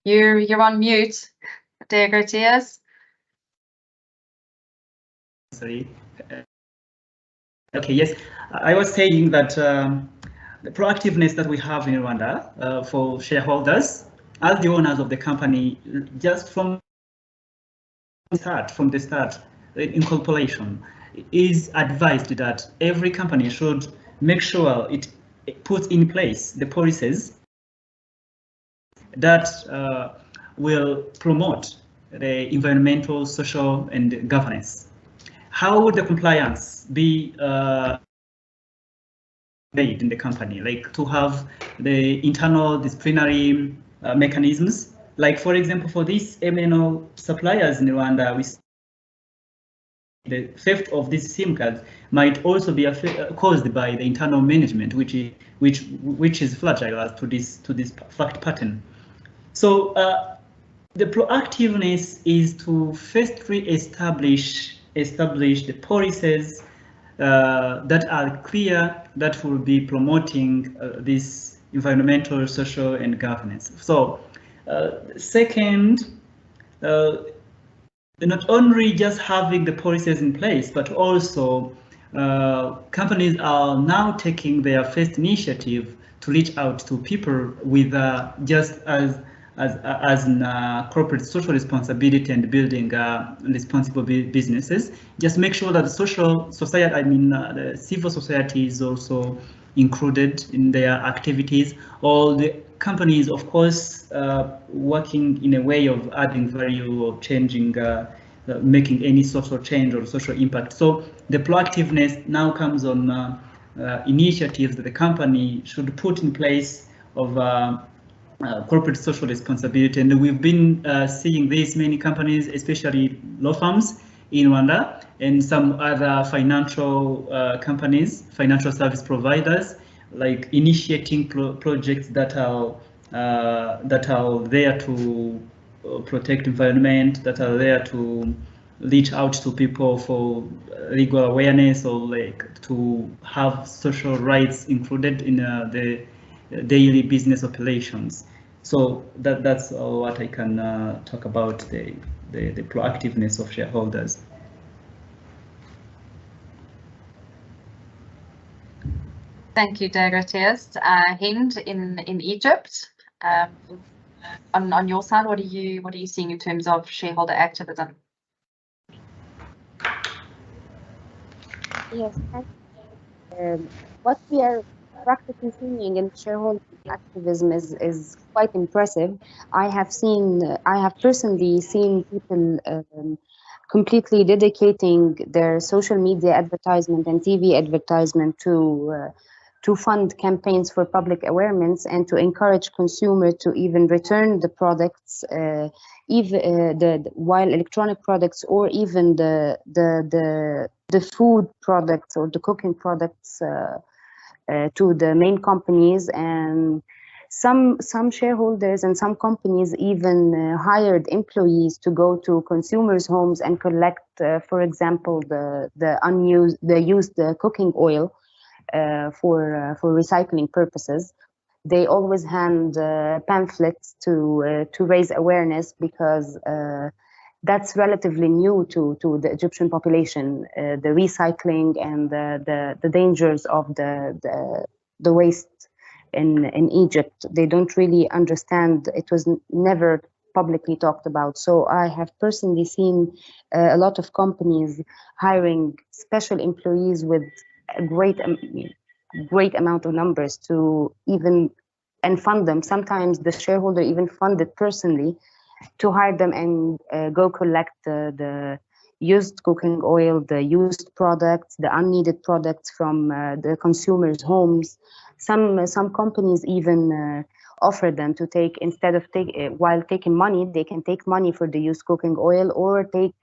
You're on mute, Deogratias. Sorry. Okay, yes, I was saying that the proactiveness that we have in Rwanda for shareholders as the owners of the company, just from the start, incorporation, is advised that every company should make sure it puts in place the policies that will promote the environmental, social, and governance. How would the compliance be made in the company? Like to have the internal disciplinary mechanisms. Like, for example, for these MNO suppliers in Rwanda, we see the theft of these SIM cards might also be caused by the internal management, which is fragile as to this fact pattern. So the proactiveness is to firstly establish the policies that are clear, that will be promoting this environmental, social, and governance. So second, not only just having the policies in place, but also companies are now taking their first initiative to reach out to people with just as corporate social responsibility and building responsible businesses. Just make sure that the social society, the civil society is also included in their activities. All the companies, of course, working in a way of adding value or changing, making any social change or social impact. So the proactiveness now comes on initiatives that the company should put in place of corporate social responsibility, and we've been seeing this many companies, especially law firms in Rwanda, and some other financial companies, financial service providers, like initiating projects that are there to protect environment, that are there to reach out to people for legal awareness, or like to have social rights included in the daily business operations. So that's what I can talk about the proactiveness of shareholders. Thank you, Deogratias. Hind in Egypt. On your side, what are you seeing in terms of shareholder activism? Yes, what we are practically seeing in shareholder activism is quite impressive. I have personally seen people completely dedicating their social media advertisement and TV advertisement to fund campaigns for public awareness and to encourage consumers to even return the products, while electronic products or even the food products or the cooking products to the main companies. And Some shareholders and some companies even hired employees to go to consumers' homes and collect, for example, the used cooking oil for recycling purposes. They always hand pamphlets to raise awareness, because that's relatively new to the Egyptian population, the recycling and the dangers of the waste in Egypt. They don't really understand. It was never publicly talked about. So I have personally seen a lot of companies hiring special employees with a great amount of numbers to even and fund them. Sometimes the shareholder even funded personally to hire them and go collect the used cooking oil, the used products, the unneeded products from the consumers' homes. Some companies even offer them to take, instead of while taking money, they can take money for the used cooking oil, or take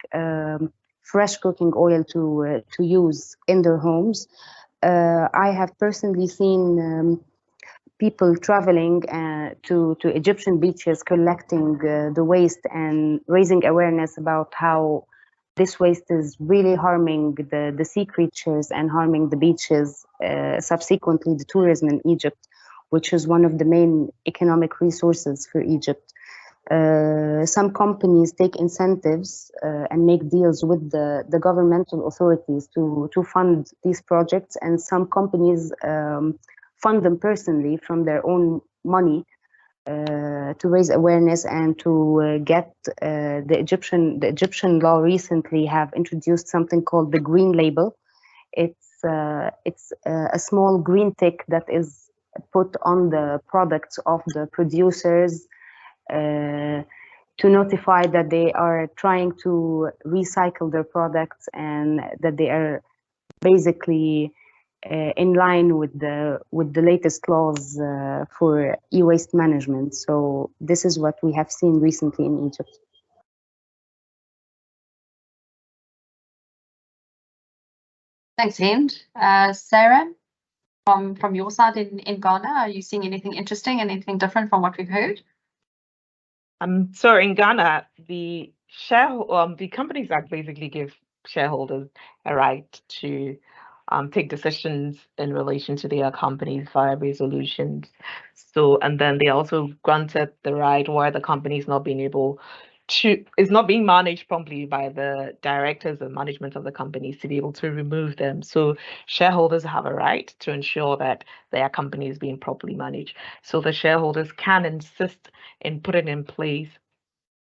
fresh cooking oil to use in their homes. I have personally seen people traveling to Egyptian beaches, collecting the waste and raising awareness about how this waste is really harming the sea creatures and harming the beaches, subsequently the tourism in Egypt, which is one of the main economic resources for Egypt. Some companies take incentives and make deals with the governmental authorities to fund these projects, and some companies fund them personally from their own money to raise awareness and to get the Egyptian law recently have introduced something called the green label. It's a small green tick that is put on the products of the producers to notify that they are trying to recycle their products and that they are basically in line with the latest laws for e-waste management. So this is what we have seen recently in Egypt. Thanks, Hind. Sarah, from your side in Ghana, are you seeing anything interesting and anything different from what we've heard? So in Ghana, the Companies Act basically gives shareholders a right to take decisions in relation to their companies via resolutions. So, and then they also granted the right where the company is not being managed promptly by the directors and management of the companies to be able to remove them. So shareholders have a right to ensure that their company is being properly managed. So the shareholders can insist in putting in place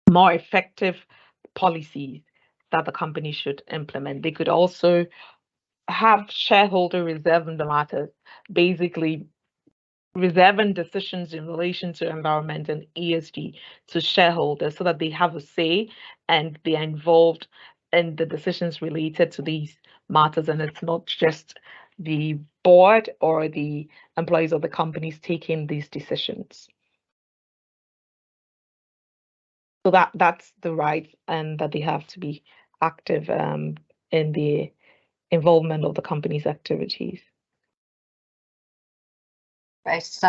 more effective policies that the company should implement. They could also have shareholder reserve in the matters, basically reserving decisions in relation to environment and ESG to shareholders so that they have a say and they are involved in the decisions related to these matters, and it's not just the board or the employees of the companies taking these decisions. So that's the right, and that they have to be active in the involvement of the company's activities. Right.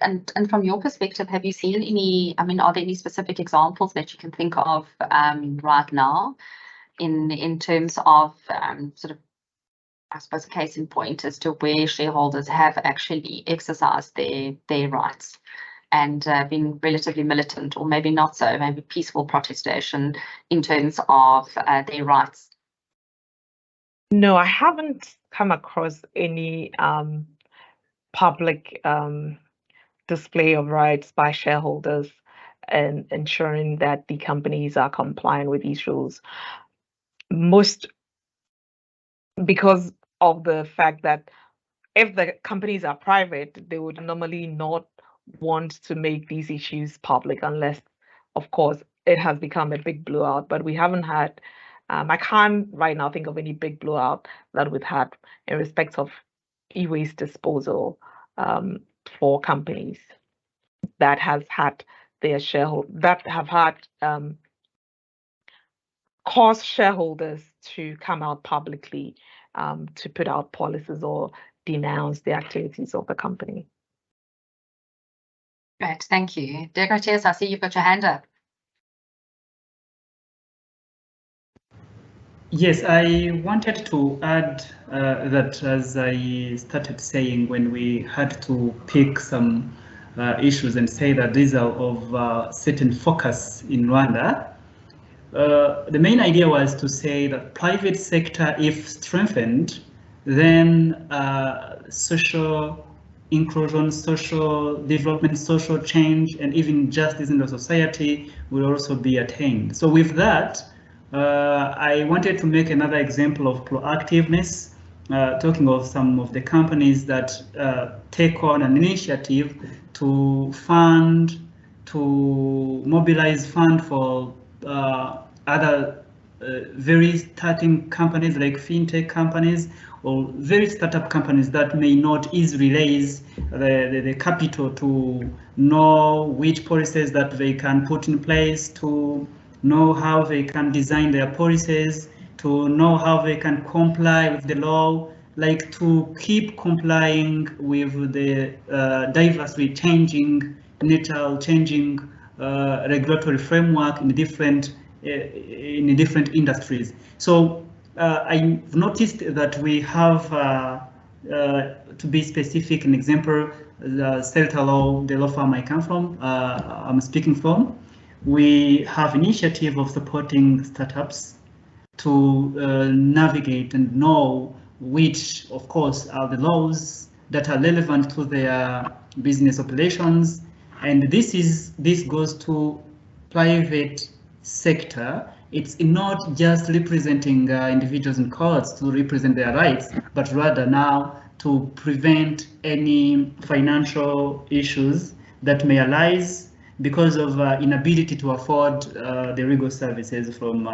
And from your perspective, have you seen any, are there any specific examples that you can think of right now in terms of sort of, I suppose, a case in point as to where shareholders have actually exercised their rights and been relatively militant, or maybe not so, maybe peaceful protestation in terms of their rights? No, I haven't come across any public display of rights by shareholders and ensuring that the companies are complying with these rules. Most because of the fact that if the companies are private, they would normally not want to make these issues public unless, of course, it has become a big blowout. But we haven't had, I can't right now think of any big blowout that we've had in respect of e-waste disposal for companies that has had their caused shareholders to come out publicly to put out policies or denounce the activities of the company. Great, thank you. Degratius, I see you've got your hand up. Yes, I wanted to add that, as I started saying, when we had to pick some issues and say that these are of certain focus in Rwanda, the main idea was to say that private sector, if strengthened, then social inclusion, social development, social change, and even justice in the society will also be attained. So with that, I wanted to make another example of proactiveness, talking of some of the companies that take on an initiative to fund, to mobilize fund for other very starting companies like fintech companies or very startup companies that may not easily raise the capital to know which policies that they can put in place, to know how they can design their policies, to know how they can comply with the law, like to keep complying with the diversely changing regulatory framework in different industries. So I've noticed that we have, to be specific, an example, the Celta Law, the law firm I come from, I'm speaking from, we have initiative of supporting startups to navigate and know which, of course, are the laws that are relevant to their business operations. And this goes to private sector. It's not just representing individuals in courts to represent their rights, but rather now to prevent any financial issues that may arise because of inability to afford the legal services from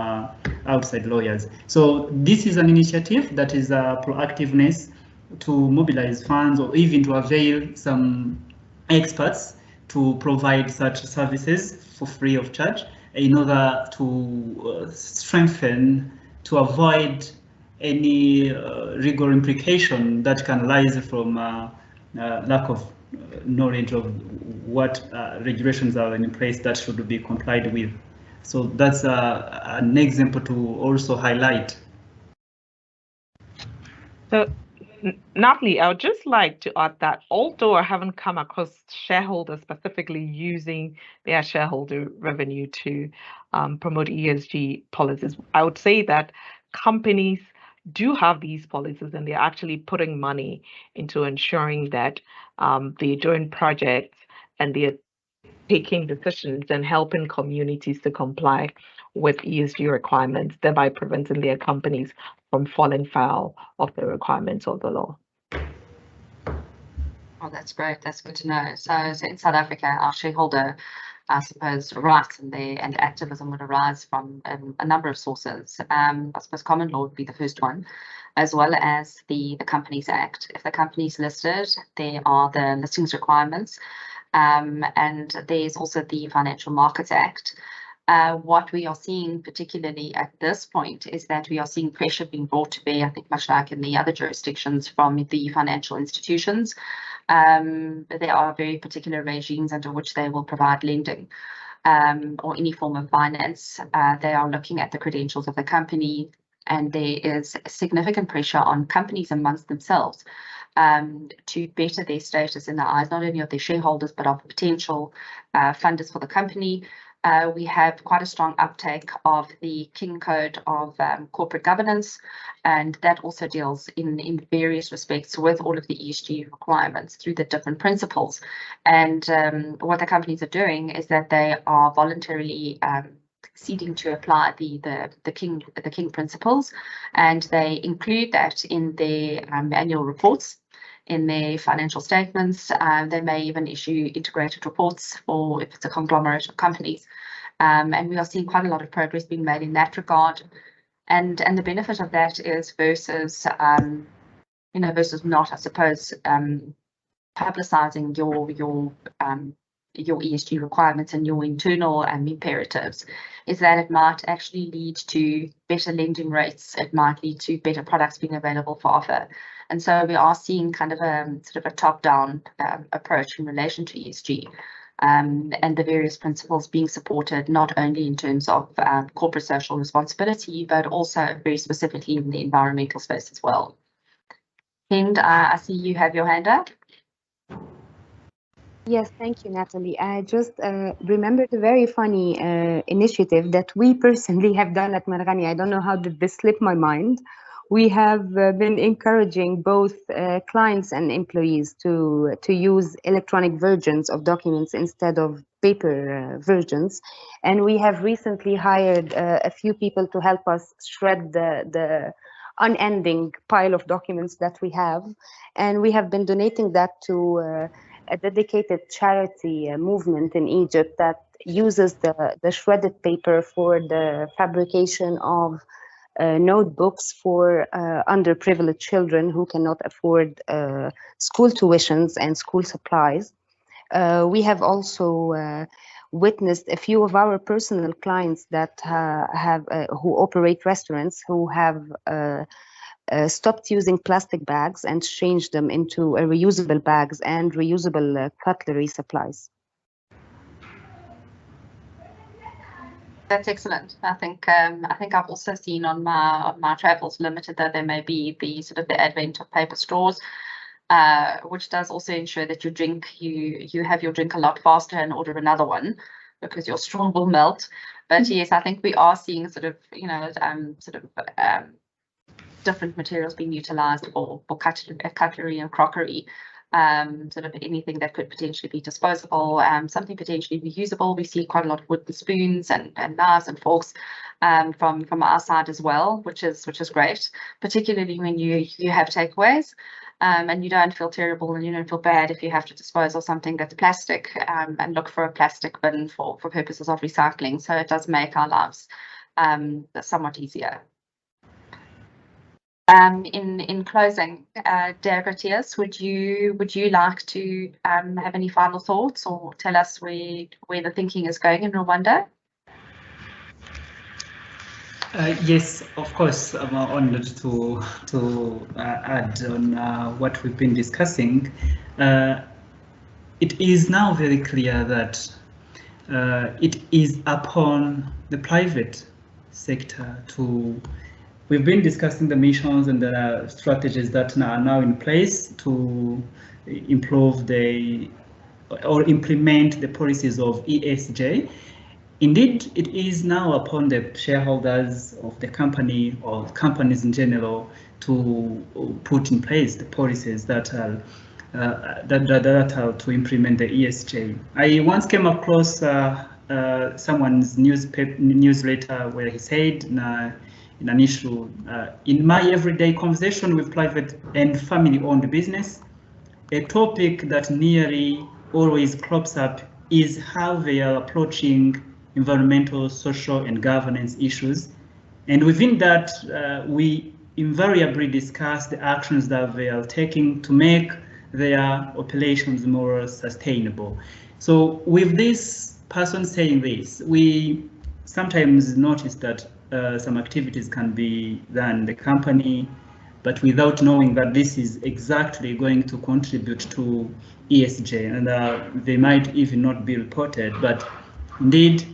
outside lawyers. So this is an initiative that is proactiveness to mobilize funds or even to avail some experts to provide such services for free of charge in order to strengthen, to avoid any legal implication that can arise from lack of knowledge of what regulations are in place that should be complied with. So that's an example to also highlight. So, Natalie, I would just like to add that although I haven't come across shareholders specifically using their shareholder revenue to promote ESG policies, I would say that companies do have these policies and they're actually putting money into ensuring that they're doing projects and they're taking decisions and helping communities to comply with ESG requirements, thereby preventing their companies from falling foul of the requirements of the law. Oh, that's great. That's good to know. So in South Africa, our shareholder, I suppose, rights and activism would arise from a number of sources. I suppose common law would be the first one, as well as the Companies Act. If the company is listed, there are the listings requirements, and there's also the Financial Markets Act. What we are seeing, particularly at this point, is that we are seeing pressure being brought to bear, I think much like in the other jurisdictions, from the financial institutions. There are very particular regimes under which they will provide lending or any form of finance. They are looking at the credentials of the company, and there is significant pressure on companies amongst themselves to better their status in the eyes not only of their shareholders but of potential funders for the company. We have quite a strong uptake of the King Code of Corporate Governance, and that also deals in various respects with all of the ESG requirements through the different principles. And what the companies are doing is that they are voluntarily seeking to apply the King principles, and they include that in their annual reports, in their financial statements. They may even issue integrated reports for if it's a conglomerate of companies. And we are seeing quite a lot of progress being made in that regard. And the benefit of that is versus not, I suppose, publicizing your ESG requirements and your internal imperatives, is that it might actually lead to better lending rates. It might lead to better products being available for offer. And so we are seeing kind of a sort of a top-down approach in relation to ESG. and the various principles being supported, not only in terms of corporate social responsibility, but also very specifically in the environmental space as well. Hind, I see you have your hand up. Yes, thank you, Natalie. I just remembered a very funny initiative that we personally have done at Marghani. I don't know how did this slip my mind. We have been encouraging both clients and employees to use electronic versions of documents instead of paper versions. And we have recently hired a few people to help us shred the unending pile of documents that we have. And we have been donating that to a dedicated charity movement in Egypt that uses the shredded paper for the fabrication of notebooks for underprivileged children who cannot afford school tuitions and school supplies. We have also witnessed a few of our personal clients that who operate restaurants who have stopped using plastic bags and changed them into reusable bags and reusable cutlery supplies. That's excellent. I think I've also seen on my Travels Limited that there may be the sort of the advent of paper straws, which does also ensure that you have your drink a lot faster and order another one because your straw will melt. But yes, I think we are seeing sort of different materials being utilized for cutlery and crockery, sort of anything that could potentially be disposable, something potentially reusable. We see quite a lot of wooden spoons and knives and forks from our side as well, which is great, particularly when you have takeaways. And you don't feel terrible and you don't feel bad if you have to dispose of something that's plastic, and look for a plastic bin for purposes of recycling. So it does make our lives somewhat easier. In closing, Deogratius, would you like to have any final thoughts or tell us where the thinking is going in Rwanda? Yes, of course, I'm honored to add on what we've been discussing. It is now very clear that it is upon the private sector to. We've been discussing the missions and the strategies that are now in place to improve or implement the policies of ESG. Indeed, it is now upon the shareholders of the company or companies in general to put in place the policies that are to implement the ESG. I once came across someone's newsletter where he said in an issue, in my everyday conversation with private and family-owned business, a topic that nearly always crops up is how they are approaching environmental, social, and governance issues. And within that, we invariably discuss the actions that they are taking to make their operations more sustainable. So with this person saying this, we sometimes notice that some activities can be done in the company, but without knowing that this is exactly going to contribute to ESG, and they might even not be reported. But indeed,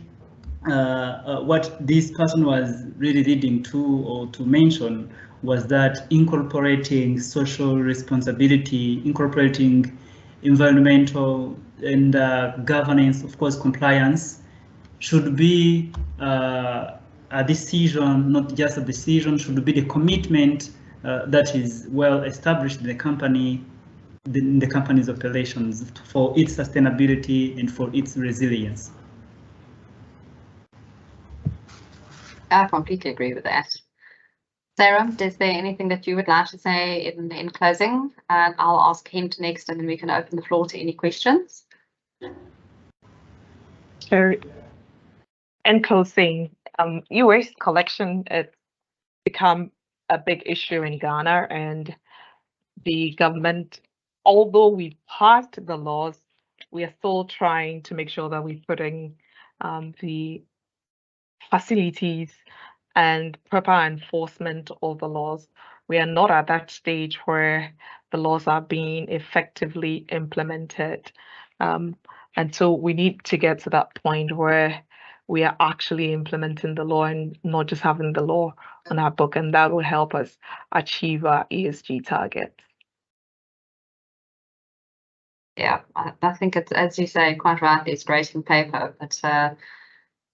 what this person was really leading to or to mention was that incorporating social responsibility, incorporating environmental and governance, of course, compliance, should be a decision, not just a decision, should be the commitment that is well established in the company, in the company's operations for its sustainability and for its resilience. I completely agree with that. Sarah, is there anything that you would like to say in closing? I'll ask him next, and then we can open the floor to any questions. Sure. In closing, e-waste collection has become a big issue in Ghana, and the government, although we've passed the laws, we are still trying to make sure that we're putting the facilities and proper enforcement of the laws. We are not at that stage where the laws are being effectively implemented. And so we need to get to that point where we are actually implementing the law and not just having the law on our book, and that will help us achieve our ESG targets. Yeah, I think it's, as you say, quite rightly, it's great in paper, but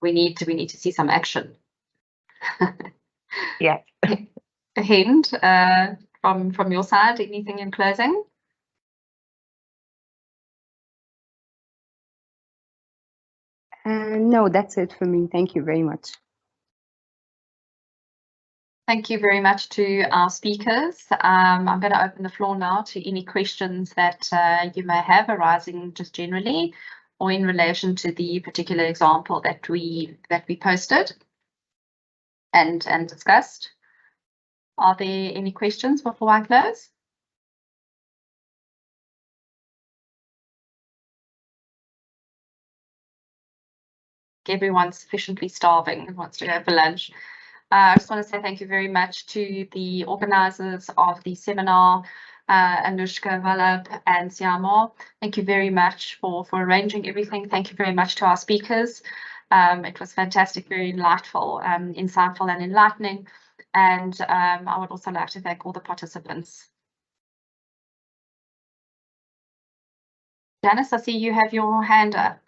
we need to see some action. Yeah. Hind, from your side, anything in closing? No, that's it for me. Thank you very much. Thank you very much to our speakers. I'm going to open the floor now to any questions that you may have arising just generally or in relation to the particular example that we posted and discussed. Are there any questions before I close? Everyone's sufficiently starving and wants to go for lunch. I just want to say thank you very much to the organisers of the seminar, Anushka, Vallabh and Siamo. Thank you very much for arranging everything. Thank you very much to our speakers. It was fantastic, very delightful, insightful and enlightening. And I would also like to thank all the participants. Janice, I see you have your hand up.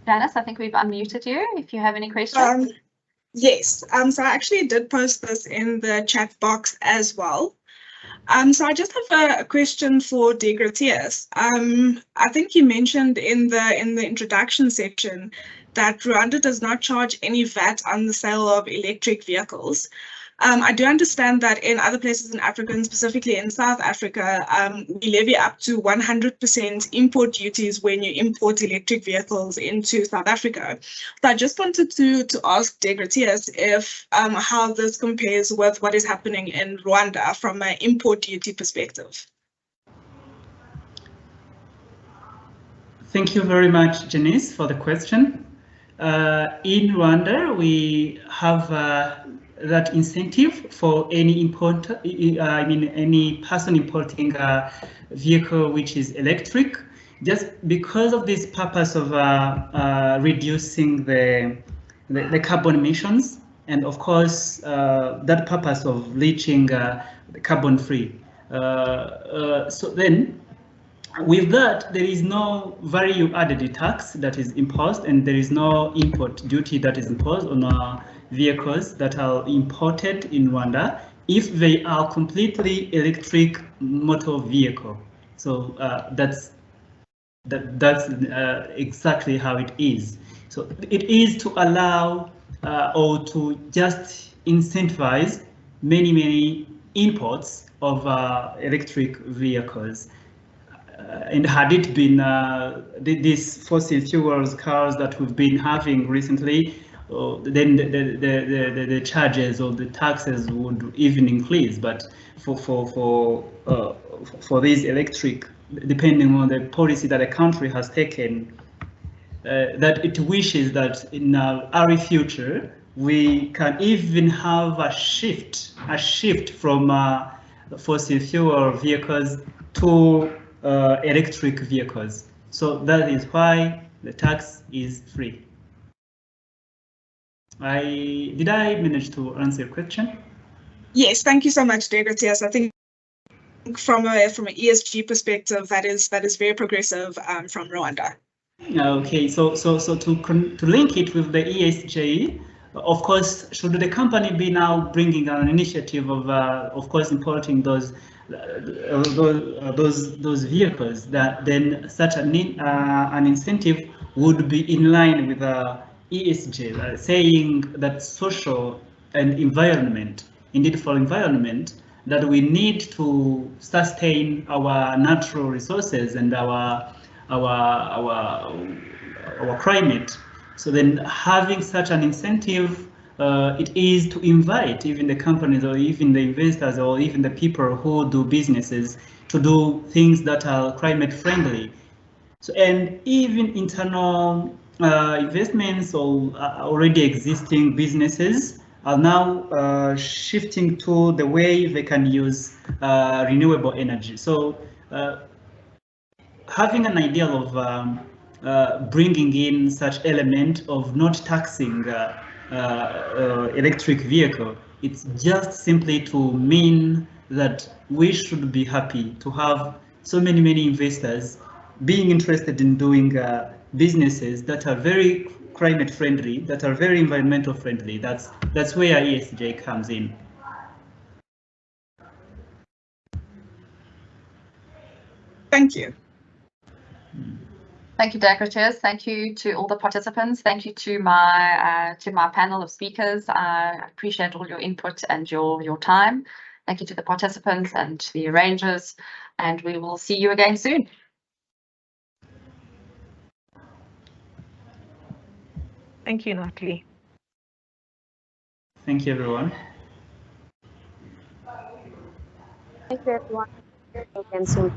Janice, I think we've unmuted you if you have any questions. Yes, so I actually did post this in the chat box as well. So I just have a question for Degratius. I think you mentioned in the introduction section that Rwanda does not charge any VAT on the sale of electric vehicles. I do understand that in other places in Africa, and specifically in South Africa, we levy up to 100% import duties when you import electric vehicles into South Africa. So I just wanted to ask Degratius if how this compares with what is happening in Rwanda from an import duty perspective. Thank you very much, Janice, for the question. In Rwanda, we have that incentive for any any person importing a vehicle which is electric, just because of this purpose of reducing the carbon emissions, and of course that purpose of reaching carbon free. So then, with that, there is no value added tax that is imposed, and there is no import duty that is imposed on vehicles that are imported in Rwanda if they are completely electric motor vehicle. So that's exactly how it is. So it is to allow or to just incentivize many imports of electric vehicles. And had it been these fossil fuels cars that we've been having recently, then the charges or the taxes would even increase. But for these electric, depending on the policy that a country has taken, that it wishes that in our early future we can even have a shift from fossil fuel vehicles to electric vehicles. So that is why the tax is free. Did I manage to answer your question? Yes, thank you so much, Degratius. I think from an ESG perspective, that is very progressive from Rwanda. Okay, so to link it with the ESG, of course, should the company be now bringing an initiative of course importing those vehicles, that then such an incentive would be in line with ESG, saying that social and environment, indeed for environment, that we need to sustain our natural resources and our climate. So then having such an incentive, it is to invite even the companies or even the investors or even the people who do businesses to do things that are climate friendly. So, and even internal investments or already existing businesses are now shifting to the way they can use renewable energy. So having an idea of bringing in such element of not taxing electric vehicle, it's just simply to mean that we should be happy to have so many investors being interested in doing businesses that are very climate friendly, that are very environmental friendly. That's where ESJ comes in. Thank you. Thank you, Degratius. Thank you to all the participants. Thank you to my panel of speakers. I appreciate all your input and your time. Thank you to the participants and to the arrangers, and we will see you again soon. Thank you, Natalie. Thank you, everyone. Thank you, everyone. Again soon.